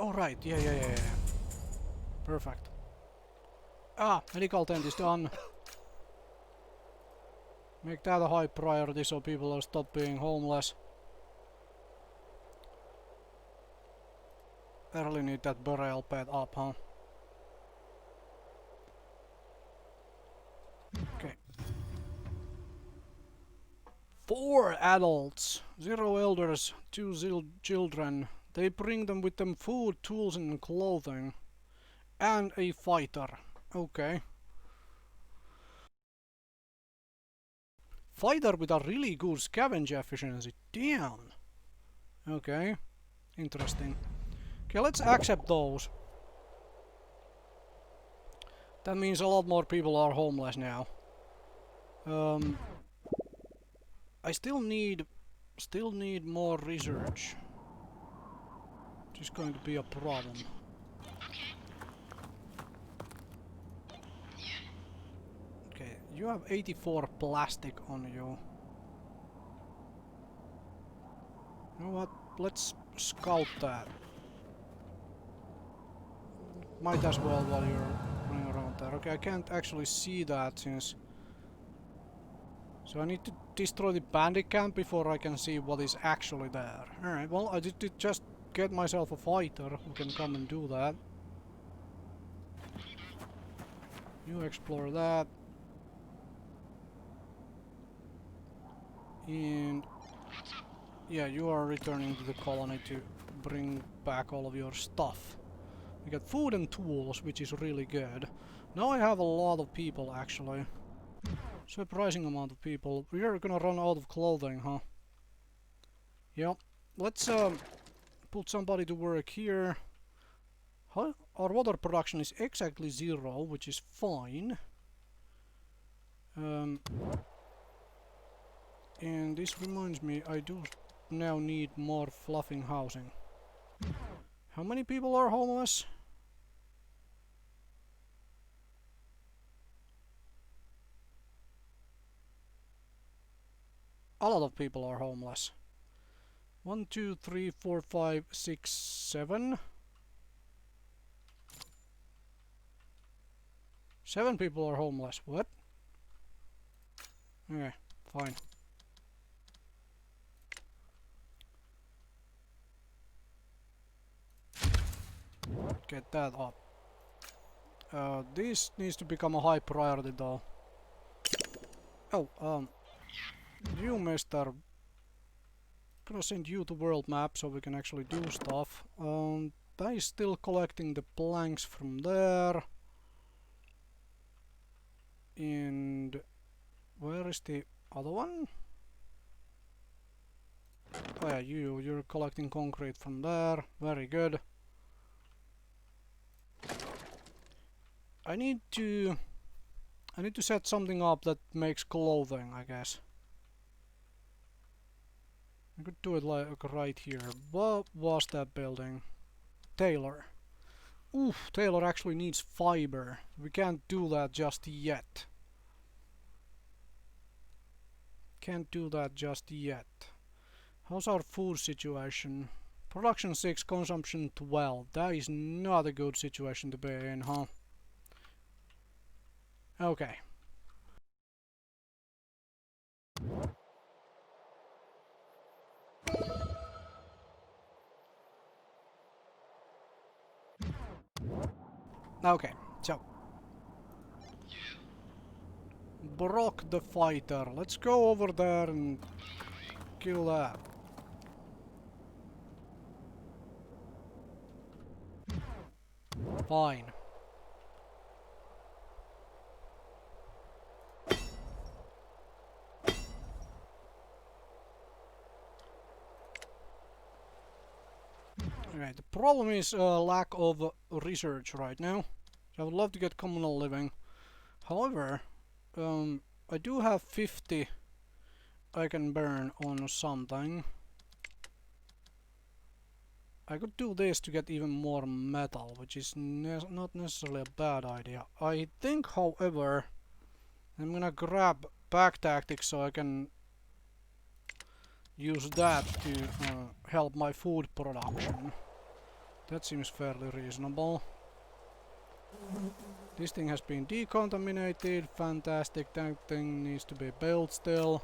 Oh right, yeah. Perfect. Ah, medical tent is done. Make that a high priority so people will stop being homeless. I really need that burial pad up, huh? Okay. 4 adults, 0 elders, 2 children. They bring them with them food, tools and clothing. And a fighter. Okay. Fighter with a really good scavenge efficiency. Damn. Okay. Interesting. Okay, let's accept those. That means a lot more people are homeless now. I still need more research. Which is going to be a problem. Okay, you have 84 plastic on you. You know what? Let's scout that. Might as well while you're running around there. Okay, I can't actually see that since... So I need to destroy the bandit camp before I can see what is actually there. Alright, well I did just get myself a fighter who can come and do that. You explore that. And... yeah, you are returning to the colony to bring back all of your stuff. We got food and tools, which is really good. Now I have a lot of people, actually. Surprising amount of people. We are gonna run out of clothing, huh? Yep. Let's put somebody to work here. Huh? Our water production is exactly 0, which is fine. And this reminds me, I do now need more fluffing housing. How many people are homeless? A lot of people are homeless. 1, 2, 3, 4, 5, 6, 7. 7 people are homeless. What? Okay, fine. Get that up. This needs to become a high priority though. Oh, you mister. Gonna send you to world map so we can actually do stuff. That is still collecting the planks from there. And where is the other one? Oh yeah, you're collecting concrete from there. Very good. I need to set something up that makes clothing, I guess. I could do it like right here. What was that building? Tailor. Oof, Tailor actually needs fiber. We can't do that just yet. Can't do that just yet. How's our food situation? Production 6, consumption 12. That is not a good situation to be in, huh? Okay. Okay, so Brock the fighter. Let's go over there and kill that. Fine. Okay, the problem is lack of research right now. So I would love to get communal living. However, I do have 50 I can burn on something. I could do this to get even more metal, which is not necessarily a bad idea. I think, however, I'm gonna grab back tactics so I can use that to help my food production. That seems fairly reasonable. This thing has been decontaminated. Fantastic. That thing needs to be built still.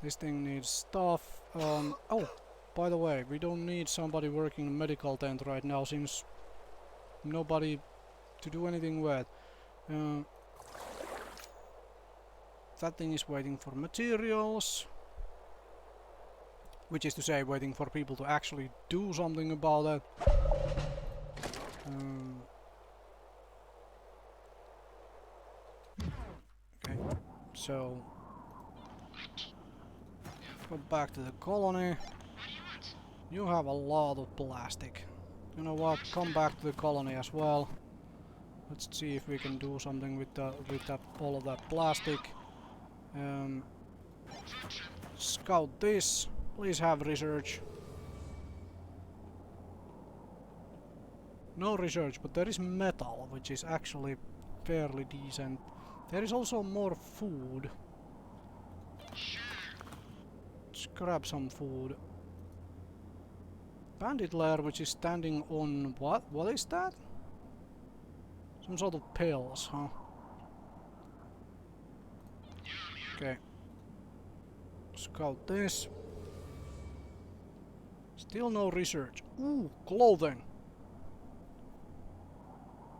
This thing needs stuff. Oh, by the way, we don't need somebody working in a medical tent right now. Seems nobody to do anything with. That thing is waiting for materials. Which is to say, waiting for people to actually do something about it. Okay, so go back to the colony. You have a lot of plastic. You know what? Come back to the colony as well. Let's see if we can do something with that all of that plastic. Scout this. Please have research. No research, but there is metal, which is actually fairly decent. There is also more food. Let's grab some food. Bandit lair, which is standing on what? What is that? Some sort of pills, huh? Okay. Scout this. Still no research. Ooh, clothing.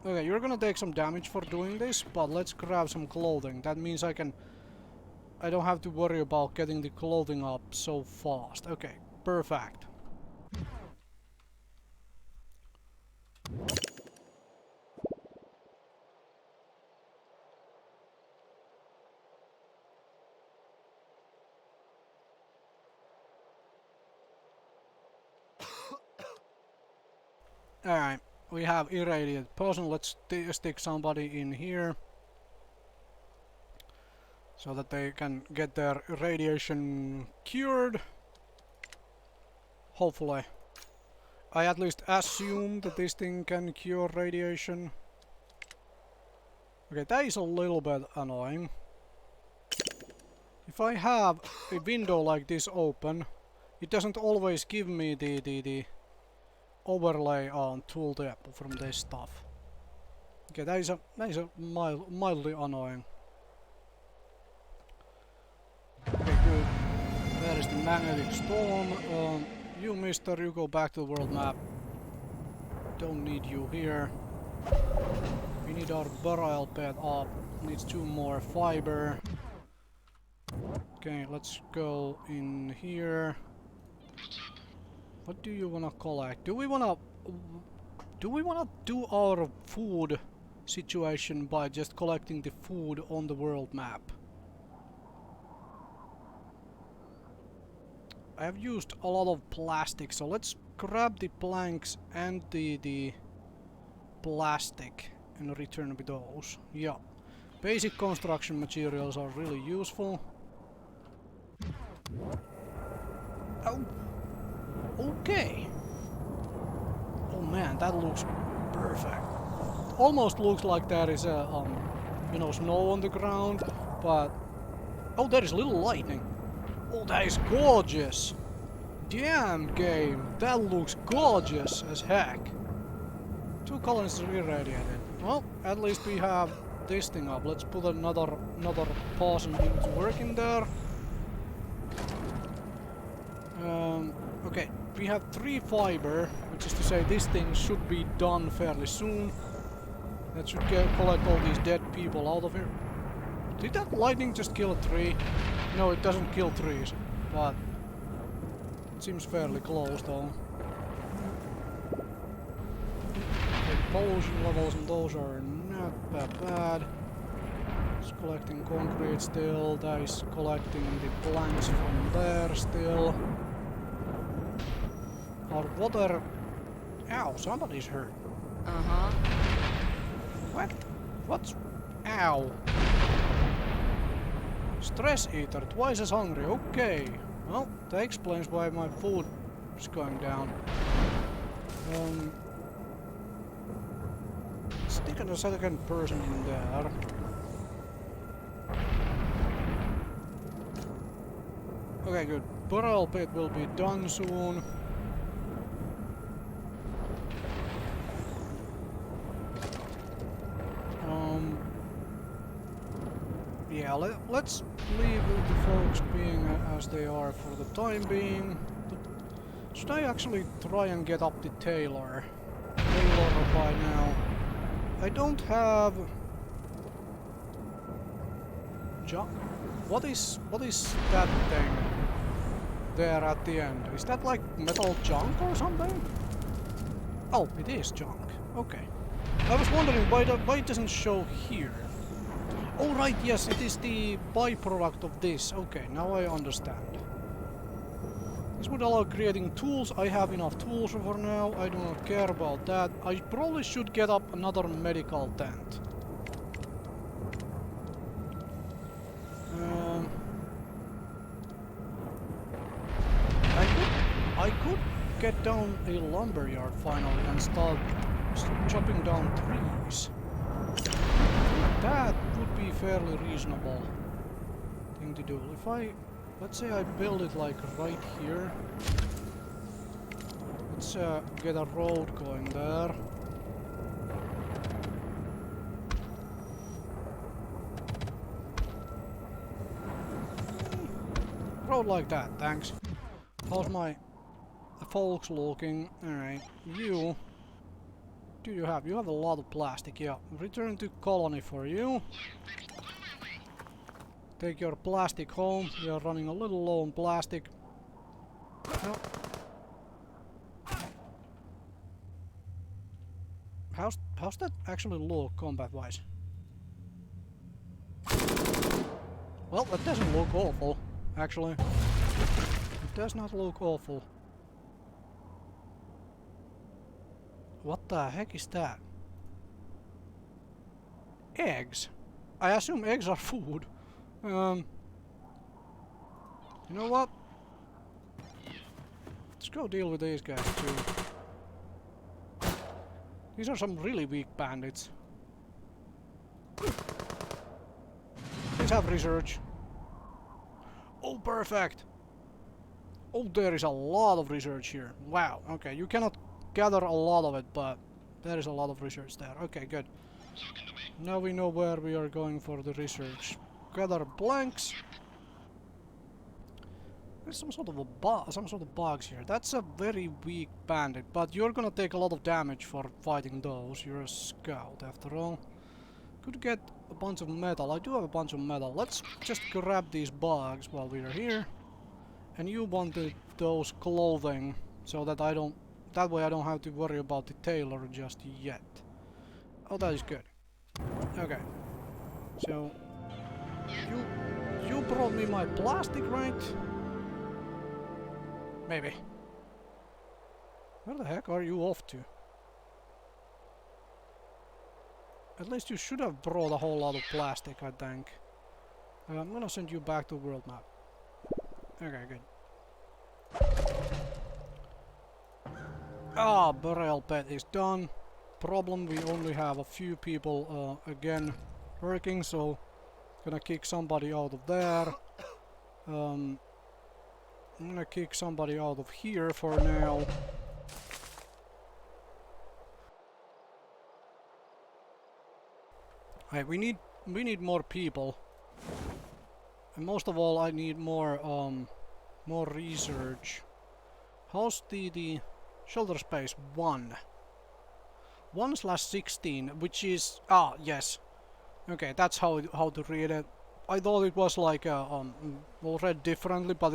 Okay, you're gonna take some damage for doing this, but let's grab some clothing. That means I don't have to worry about getting the clothing up so fast. Okay, perfect. Alright, we have irradiated person. Let's stick somebody in here so that they can get their radiation cured. Hopefully. I at least assume that this thing can cure radiation. Okay, that is a little bit annoying. If I have a window like this open, it doesn't always give me the overlay on tooltip from this stuff. Okay, that is a mildly annoying. Okay, good. There is the magnetic storm. You, mister, you go back to the world map. Don't need you here. We need our burial pit up. Needs 2 more fiber. Okay, let's go in here. What do you wanna collect? Do we wanna do our food situation by just collecting the food on the world map? I have used a lot of plastic, so let's grab the planks and the plastic and return with those. Yeah. Basic construction materials are really useful. Oh. Okay. Oh man, that looks perfect. Almost looks like there is a you know, snow on the ground, but oh, there is little lightning. Oh, that is gorgeous. Damn game, that looks gorgeous as heck. 2 colonies irradiated. Well, at least we have this thing up. Let's put another person into working there. Okay, we have 3 fiber, which is to say this thing should be done fairly soon. That should collect all these dead people out of here. Did that lightning just kill a tree? No, it doesn't kill trees, but it seems fairly close though. Okay, pollution levels and those are not that bad. It's collecting concrete still. That is collecting the planks from there still. Our water... Ow, somebody's hurt. Uh-huh. What? What's... Ow. Stress eater, twice as hungry. Okay. Well, that explains why my food is going down. Stick a second person in there. Okay, good. Burial pit will be done soon. yeah, let's leave the folks being as they are for the time being. But should I actually try and get up the Taylor by now? I don't have... What is that thing there at the end? Is that like metal junk or something? Oh, it is junk. Okay. I was wondering why it doesn't show here. Oh right, yes, it is the byproduct of this. Okay, now I understand. This would allow creating tools. I have enough tools for now. I do not care about that. I probably should get up another medical tent. I could get down a lumberyard finally and start chopping down trees. That would be fairly reasonable thing to do. If let's say I build it like right here. Let's get a road going there. Road like that, thanks. How's my folks looking? Alright, you have a lot of plastic, yeah. Return to colony for you. Take your plastic home. We are running a little low on plastic. No. How's that actually look combat wise? Well, that doesn't look awful, actually. It does not look awful. What the heck is that? Eggs? I assume eggs are food. You know what? Let's go deal with these guys too. These are some really weak bandits. Please have research. Oh, perfect! Oh, there is a lot of research here. Wow, okay, you cannot gather a lot of it, but there is a lot of research there. Okay, good. Now we know where we are going for the research. Gather blanks. There's some sort of bugs here. That's a very weak bandit, but you're gonna take a lot of damage for fighting those. You're a scout, after all. Could get a bunch of metal. I do have a bunch of metal. Let's just grab these bugs while we are here. And you wanted those clothing, so that that way I don't have to worry about the tailor just yet. Oh, that is good. Okay. So you brought me my plastic, right? Maybe. Where the heck are you off to? At least you should have brought a whole lot of plastic, I think. I'm gonna send you back to the world map. Okay, good. Ah, burial pit is done. Problem, we only have a few people again working, so gonna kick somebody out of there. I'm gonna kick somebody out of here for now. Hey, we need more people. And most of all, I need more research. How's the shelter space? 1/16, which is yes. Okay, that's how to read it. I thought it was like well, read differently, but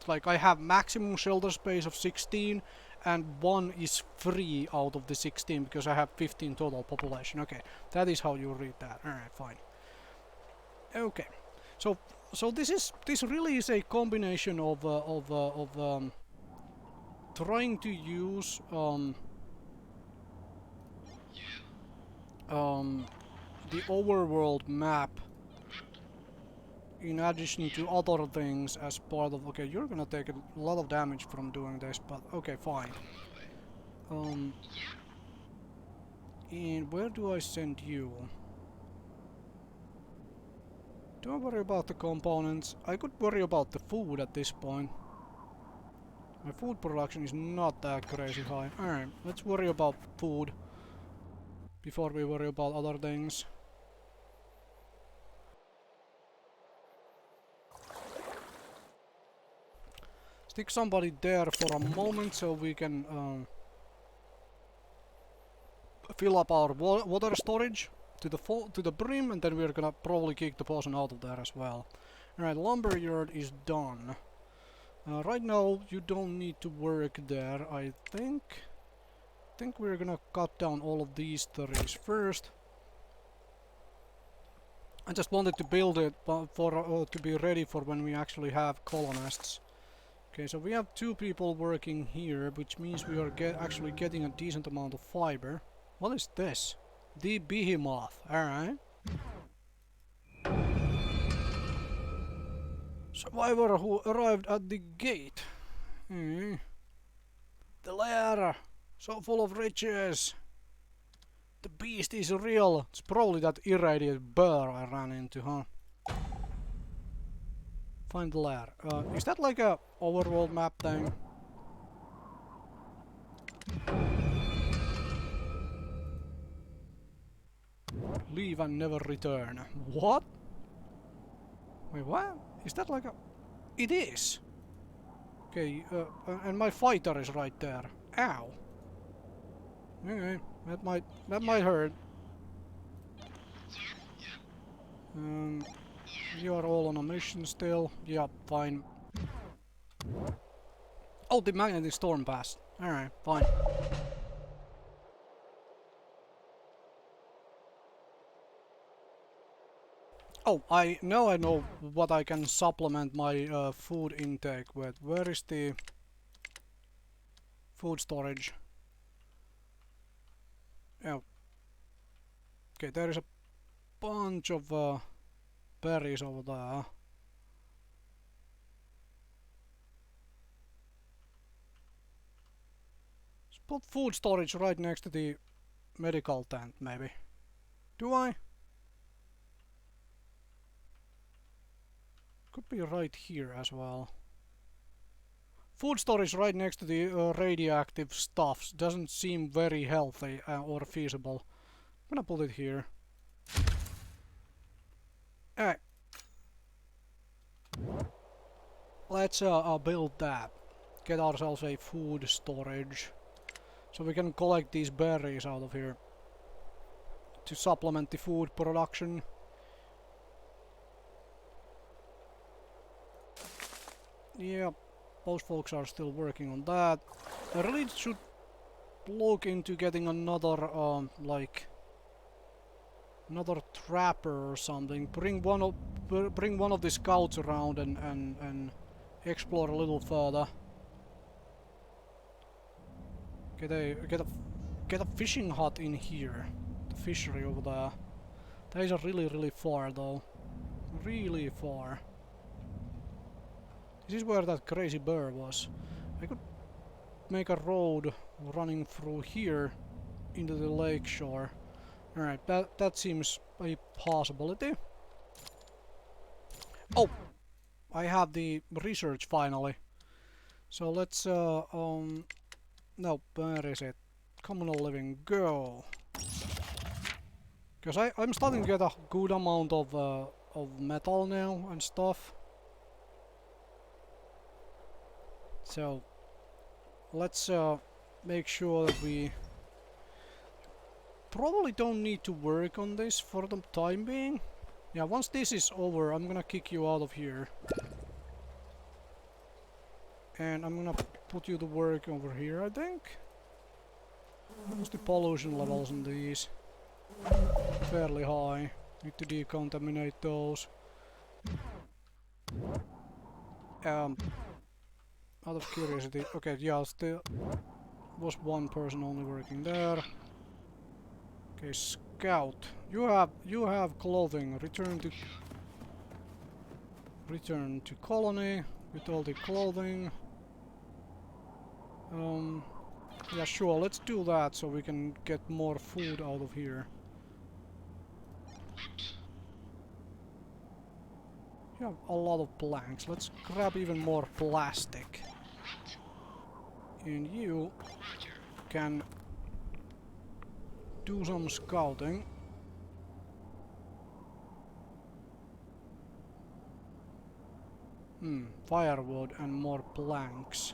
like I have maximum shelter space of 16, and 1 is free out of the 16 because I have 15 total population. Okay, that is how you read that. All right, fine. Okay, so this really is a combination of trying to use the overworld map in addition to other things as part of... Okay, you're gonna take a lot of damage from doing this, but okay, fine. And where do I send you? Don't worry about the components. I could worry about the food at this point. My food production is not that crazy high. Alright, let's worry about food before we worry about other things. Stick somebody there for a moment so we can fill up our water storage to the brim, and then we're gonna probably kick the person out of there as well. Alright, lumberyard is done. Right now you don't need to work there, I think. I think we're gonna cut down all of these trees first. I just wanted to build it for to be ready for when we actually have colonists. Okay, so we have 2 people working here, which means we are actually getting a decent amount of fiber. What is this? The behemoth. Alright. Survivor who arrived at the gate. The lair. So full of riches. The beast is real. It's probably that irradiated bear I ran into, huh? Find the lair. Is that like a overworld map thing? Leave and never return. What? Wait, what? Is that like a... It is! Okay, and my fighter is right there. Ow! Okay, that might hurt. You are all on a mission still. Yeah, fine. Oh, the magnetic storm passed. Alright, fine. Oh, I know what I can supplement my food intake with. Where is the food storage? Oh. Okay, there is a bunch of berries over there. Let's put food storage right next to the medical tent, maybe. Do I? Could be right here as well. Food storage right next to the radioactive stuffs doesn't seem very healthy or feasible. I'm gonna put it here. Alright. Let's build that. Get ourselves a food storage. So we can collect these berries out of here. To supplement the food production. Yeah, those folks are still working on that. I really should look into getting another, like... another trapper or something. Bring one of the scouts around and explore a little further. Get a fishing hut in here. The fishery over there. That is really far though. Really far. This is where that crazy bear was. I could make a road running through here into the lake shore. Alright, that seems a possibility. Oh! I have the research finally. So let's, no, where is it? Communal living, go! Because I'm starting to get a good amount of metal now and stuff. So, let's make sure that we probably don't need to work on this for the time being. Yeah, once this is over, I'm gonna kick you out of here. And I'm gonna put you to work over here, I think. What's the pollution levels in these? Fairly high. Need to decontaminate those. Out of curiosity, okay, yeah, still was one person only working there. Okay, scout, you have clothing. Return to colony with all the clothing. Yeah, sure, let's do that so we can get more food out of here. You have a lot of planks. Let's grab even more plastic. And you can do some scouting. Firewood and more planks.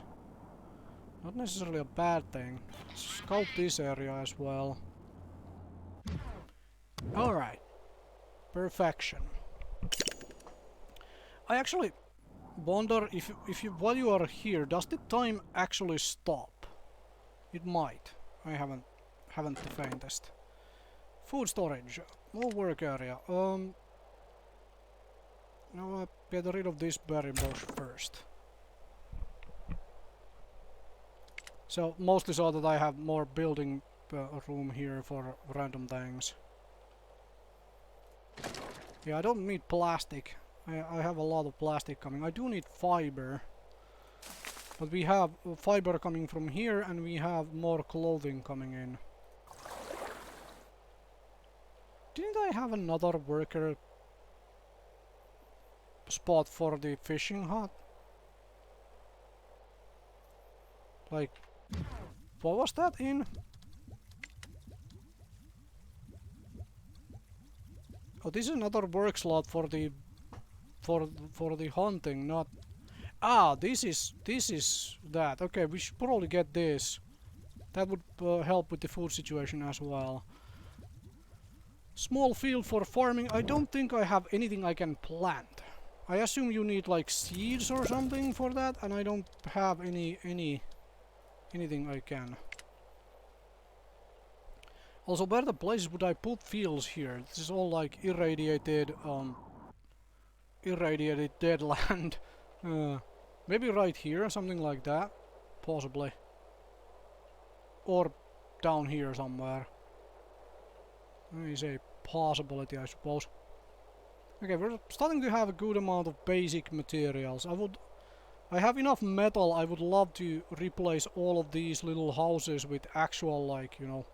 Not necessarily a bad thing. Scout this area as well. Alright. Perfection. I actually wonder if you while you are here, does the time actually stop? It might. I haven't the faintest. Food storage. More work area. Now I get rid of this berry bush first. So mostly so that I have more building room here for random things. Yeah, I don't need plastic. I have a lot of plastic coming. I do need fiber. But we have fiber coming from here and we have more clothing coming in. Didn't I have another worker spot for the fishing hut? Like, what was that in? Oh, this is another work slot for the hunting, not. Ah, this is that. Okay, we should probably get this. That would help with the food situation as well. Small field for farming. I don't think I have anything I can plant. I assume you need like seeds or something for that, and I don't have anything I can. Also, where the places would I put fields here? This is all like irradiated dead land. Maybe right here, something like that, possibly, or down here somewhere. Is a possibility, I suppose. Okay, we're starting to have a good amount of basic materials. I have enough metal. I would love to replace all of these little houses with actual, like, you know,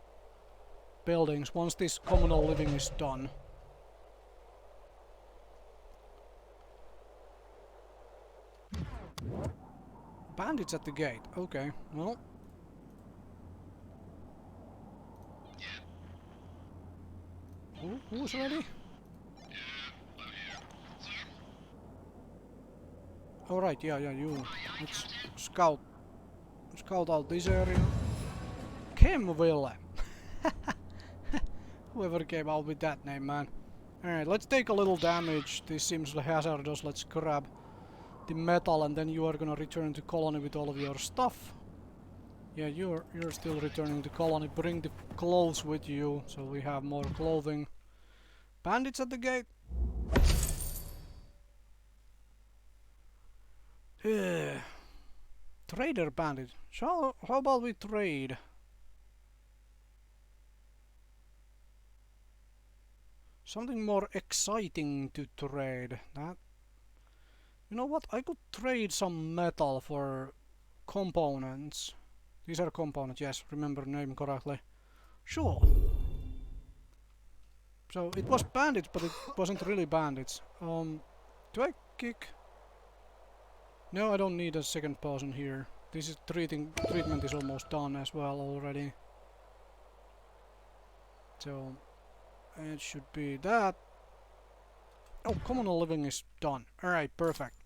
buildings once this communal living is done. Bandits at the gate. Okay, well. Who's ready? Alright, yeah, you. Let's scout out this area. Kemville. Whoever came out with that name, man. Alright, let's take a little damage. This seems hazardous. Let's grab the metal and then you are gonna return to colony with all of your stuff. Yeah, you're still returning to colony. Bring the clothes with you so we have more clothing. Bandits at the gate. Trader bandit. So how about we trade? Something more exciting to trade. That. You know what? I could trade some metal for components. These are components, yes, remember name correctly. Sure. So it was bandits, but it wasn't really bandits. Do I kick? No, I don't need a second person here. This is treatment is almost done as well already. So it should be that. Oh, communal living is done. Alright, perfect.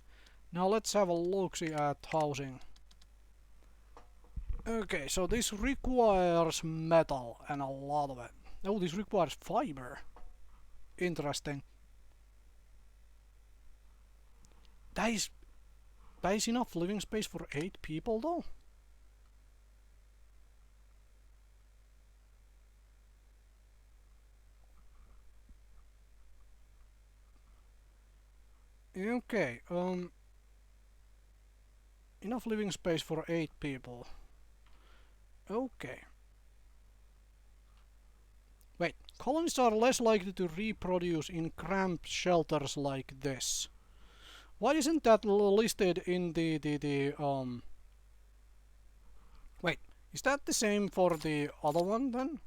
Now let's have a look-see at housing. Okay, so this requires metal and a lot of it. Oh, this requires fiber. Interesting. That is enough living space for 8 people though? Okay, enough living space for 8 people. Okay. Wait, colonies are less likely to reproduce in cramped shelters like this. Why isn't that listed in the Wait, is that the same for the other one then?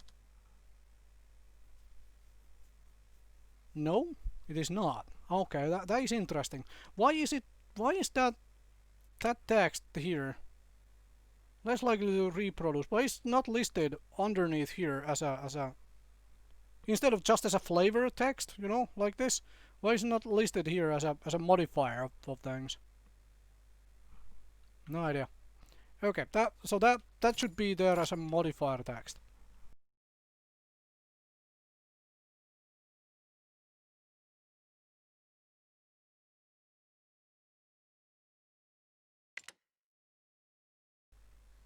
No, it is not. Okay, that is interesting. Why is that text here less likely to reproduce? Why is it not listed underneath here as a instead of just as a flavor text, you know, like this? Why is it not listed here as a modifier of things? No idea. Okay, that should be there as a modifier text.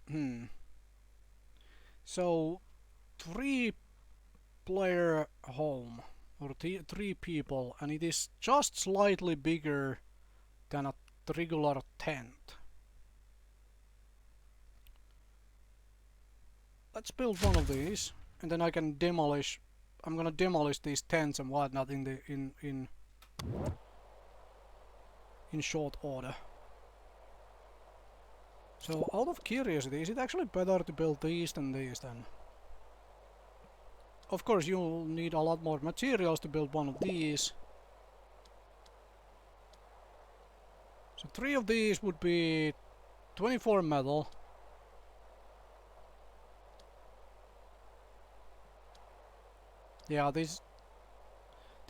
Hmm. So 3-player home or three people, and it is just slightly bigger than a regular tent. Let's build one of these, and then I can demolish. I'm gonna demolish these tents and whatnot in short order. So, out of curiosity, is it actually better to build these than these then? Of course, you'll need a lot more materials to build one of these. So 3 of these would be 24 metal. Yeah, this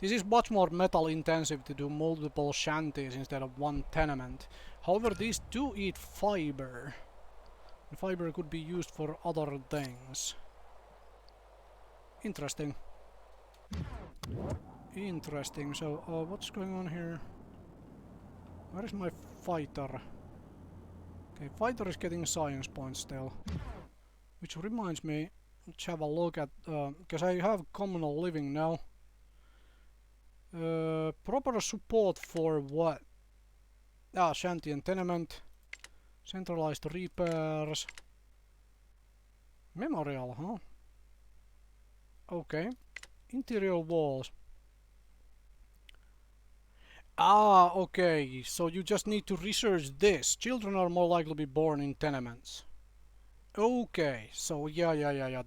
is much more metal intensive to do multiple shanties instead of one tenement. However, these do eat fiber. And fiber could be used for other things. Interesting. Interesting. So, what's going on here? Where is my fighter? Okay, fighter is getting science points still. Which reminds me, let's have a look at, because I have communal living now. Proper support for what? Ah, shanty and tenement. Centralized repairs. Memorial, huh? Okay. Interior walls. Ah, okay. So you just need to research this. Children are more likely to be born in tenements. Okay. So yeah.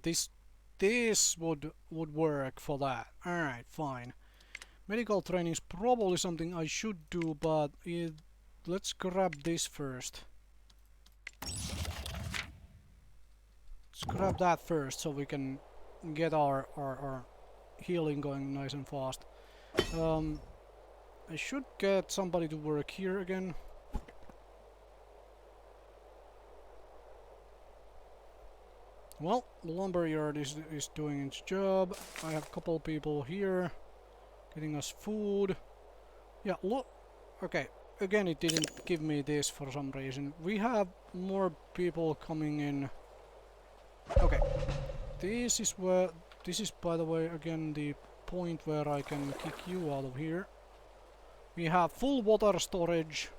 This would work for that. All right, fine. Medical training is probably something I should do, but let's grab this first. Let's grab that first so we can get our healing going nice and fast. I should get somebody to work here again. Well, the lumberyard is doing its job. I have a couple people here getting us food. Yeah, look. Okay, again it didn't give me this for some reason. We have more people coming in. Okay, this is by the way again the point where I can kick you out of here. We have full water storage,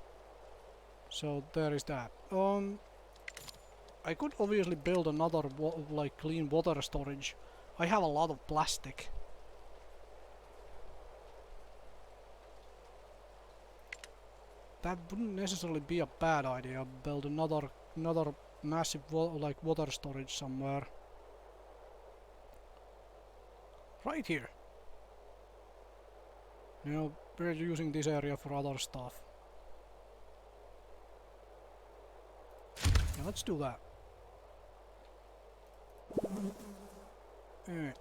so there is that. I could obviously build another like clean water storage. I have a lot of plastic. That wouldn't necessarily be a bad idea. Build another massive like water storage somewhere. Right here. You know, we're using this area for other stuff. Yeah, let's do that. Alright.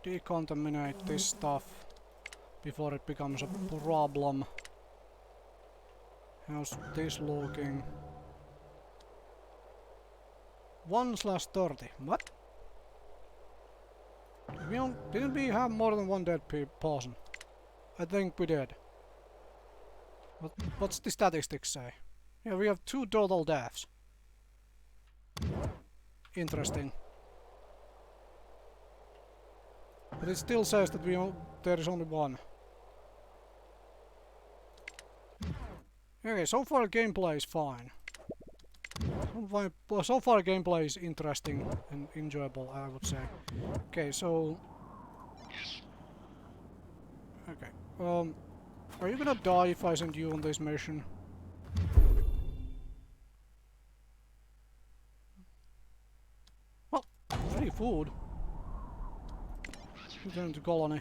Decontaminate this stuff before it becomes a problem. How's this looking? 1/30. What? Didn't we have more than one dead person? I think we did. What's the statistics say? Yeah, we have 2 total deaths. Interesting. But it still says that there is only one. Okay, so far gameplay is fine. So far gameplay is interesting and enjoyable, I would say. Okay, so... Okay, are you gonna die if I send you on this mission? Well, free food. Return to colony.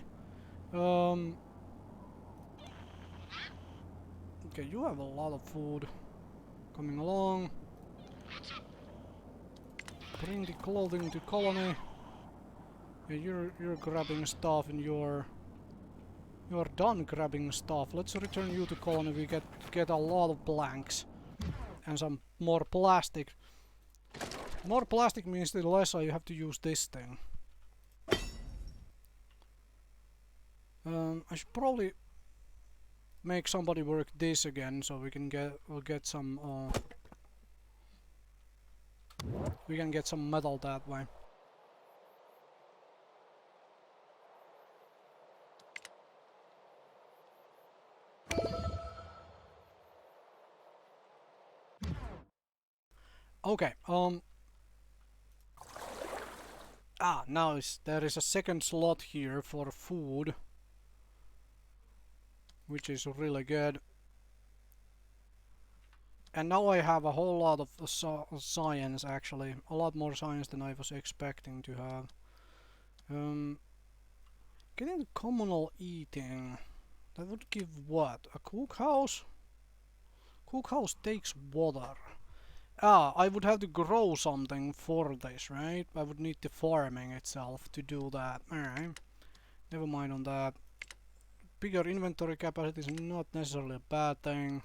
Okay, you have a lot of food coming along. Bring the clothing to colony. Yeah, you're grabbing stuff and you're done grabbing stuff. Let's return you to colony. We get a lot of blanks. and some more plastic. More plastic means the less you have to use this thing. I should probably make somebody work this again, so we can get some metal that way. Okay. Now there is a second slot here for food, which is really good. And now I have a whole lot of science, actually. A lot more science than I was expecting to have. Getting the communal eating. That would give what? A cookhouse? Cookhouse takes water. I would have to grow something for this, right? I would need the farming itself to do that. Alright. Never mind on that. Bigger inventory capacity is not necessarily a bad thing.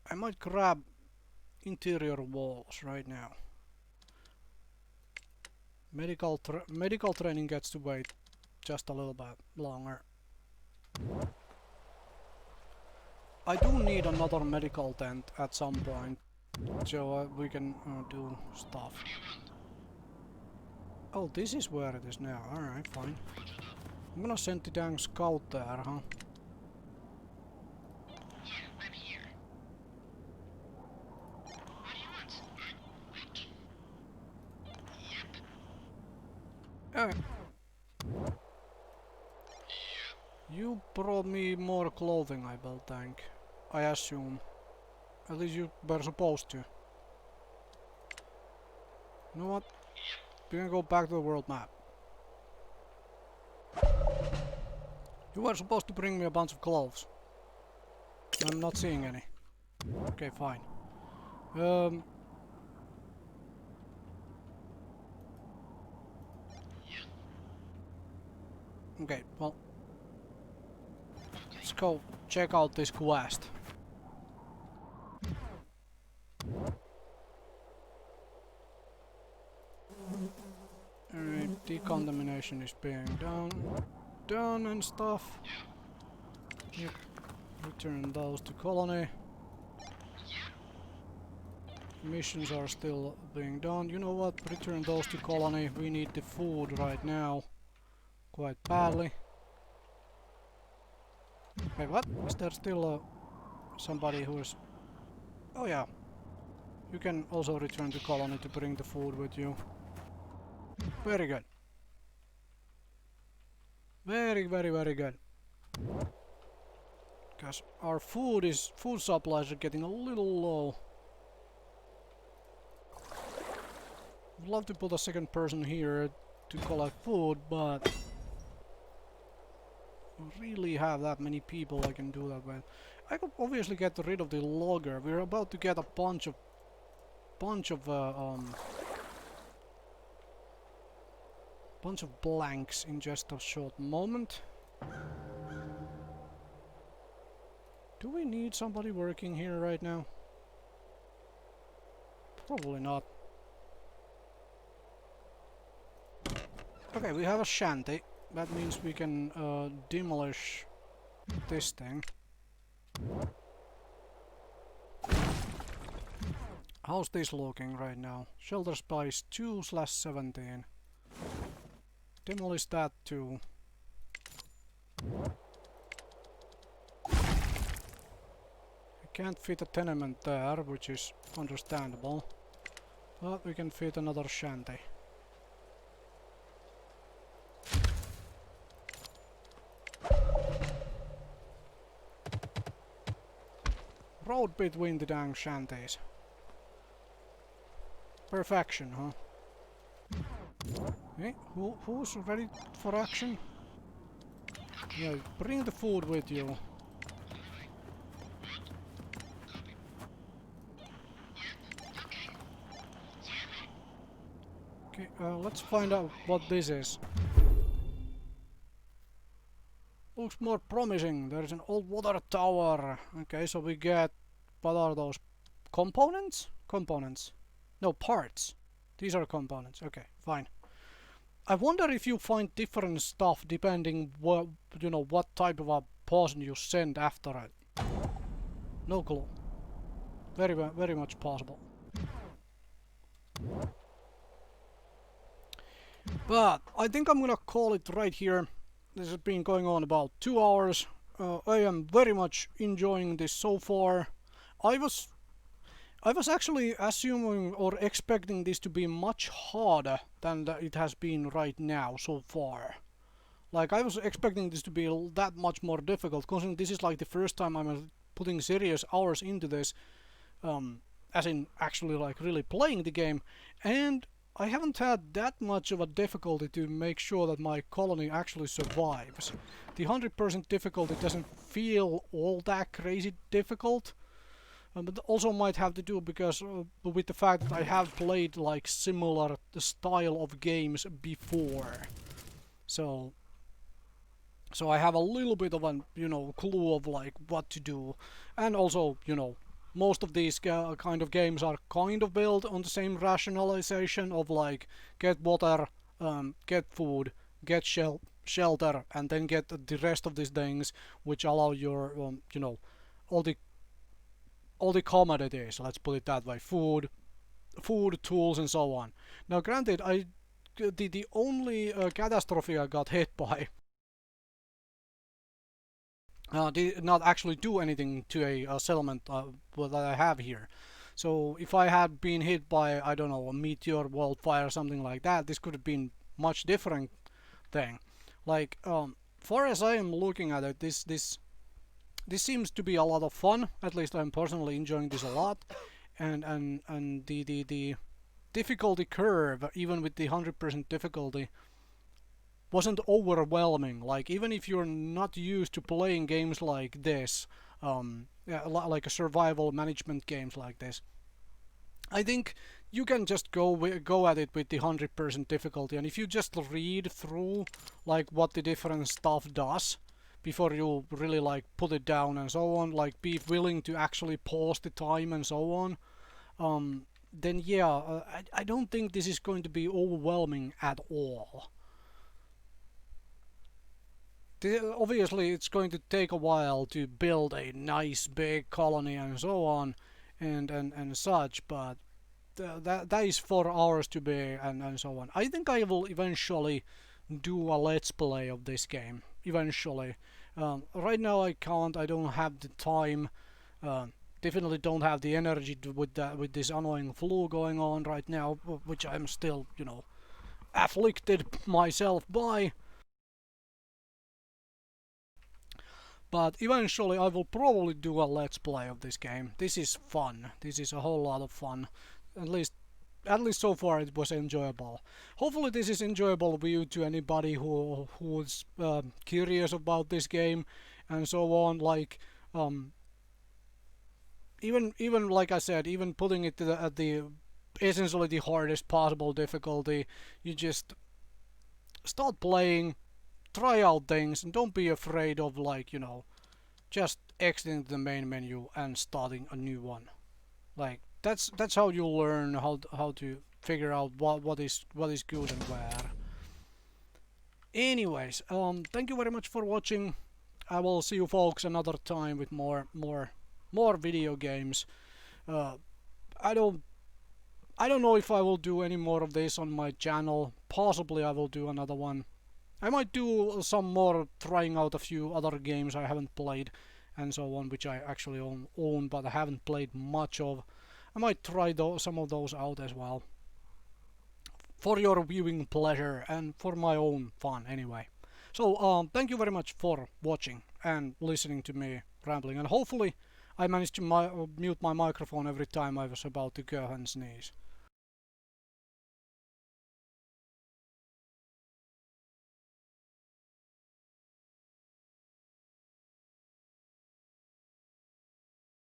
I might grab interior walls right now. Medical training gets to wait just a little bit longer. I do need another medical tent at some point, so we can do stuff. Oh, this is where it is now. Alright, fine. I'm gonna send the dang scout there, huh? You brought me more clothing, I will think. I assume. At least you were supposed to. You know what? We can go back to the world map. You were supposed to bring me a bunch of clothes. I'm not seeing any. Okay, fine. Okay, well, let's go check out this quest. Alright, decontamination is being done and stuff. Yep. Return those to colony. Missions are still being done. You know what? Return those to colony. We need the food right now. Quite badly. Wait, what? Is there still somebody who is... Oh yeah. You can also return to colony to bring the food with you. Very good. Very, very, very good. Because our food supplies are getting a little low. I'd love to put a second person here to collect food, but really have that many people I can do that with. I could obviously get rid of the logger. We're about to get a bunch of blanks in just a short moment. Do we need somebody working here right now? Probably not. Okay, we have a shanty. That means we can demolish this thing. How's this looking right now? Shelter spice 2/17. Demolish that too. We can't fit a tenement there, which is understandable. But we can fit another shanty. Road between the dang shanties. Perfection, huh? Okay, who's ready for action? Yeah, bring the food with you. Okay, let's find out what this is. looks more promising. There is an old water tower. Okay, so we get, what are those? Components? Components. No, parts. These are components. Okay, fine. I wonder if you find different stuff depending what, you know, what type of a person you send after it. No clue. Very much possible. But I think I'm gonna call it right here. This has been going on about 2 hours. I am very much enjoying this so far. I was actually assuming or expecting this to be much harder than it has been right now so far. Like, I was expecting this to be that much more difficult, considering this is like the first time I'm putting serious hours into this, as in actually like really playing the game, and I haven't had that much of a difficulty to make sure that my colony actually survives. The 100% difficulty doesn't feel all that crazy difficult, but also might have to do because with the fact that I have played like similar style of games before. So I have a little bit of a, you know, clue of like what to do, and also, you know, most of these kind of games are kind of built on the same rationalization of like get water, get food, get shelter, and then get the rest of these things which allow your, you know, all the commodities. Let's put it that way: food, tools, and so on. Now, granted, the only catastrophe I got hit by did not actually do anything to a settlement that I have here. So if I had been hit by, I don't know, a meteor, wildfire, something like that, this could have been much different thing. Like, far as I am looking at it, this seems to be a lot of fun. At least I'm personally enjoying this a lot, and the difficulty curve, even with the 100% difficulty, wasn't overwhelming. Like, even if you're not used to playing games like this, yeah, like a survival management games like this, I think you can just go at it with the 100% difficulty, and if you just read through like what the different stuff does before you really like put it down and so on, like be willing to actually pause the time and so on, then yeah, I don't think this is going to be overwhelming at all. Obviously, it's going to take a while to build a nice big colony and so on, and such, but that is for hours to be, and so on. I think I will eventually do a let's play of this game. Eventually. Right now I can't. I don't have the time. Definitely don't have the energy with this annoying flu going on right now, which I'm still, you know, afflicted myself by. But eventually I will probably do a let's play of this game. This is fun. This is a whole lot of fun. At least so far it was enjoyable. Hopefully this is enjoyable view to anybody who's curious about this game and so on. Like, even like I said, even putting it at the essentially the hardest possible difficulty, you just start playing, try out things, and don't be afraid of, like, you know, just exiting the main menu and starting a new one. Like, that's how you learn how to figure out what is good and where. Anyways, thank you very much for watching. I will see you folks another time with more video games. I don't know if I will do any more of this on my channel. Possibly I will do another one. I might do some more, trying out a few other games I haven't played and so on, which I actually own but I haven't played much of. I might try some of those out as well, for your viewing pleasure and for my own fun anyway. So thank you very much for watching and listening to me rambling, and hopefully I managed to mute my microphone every time I was about to go and sneeze.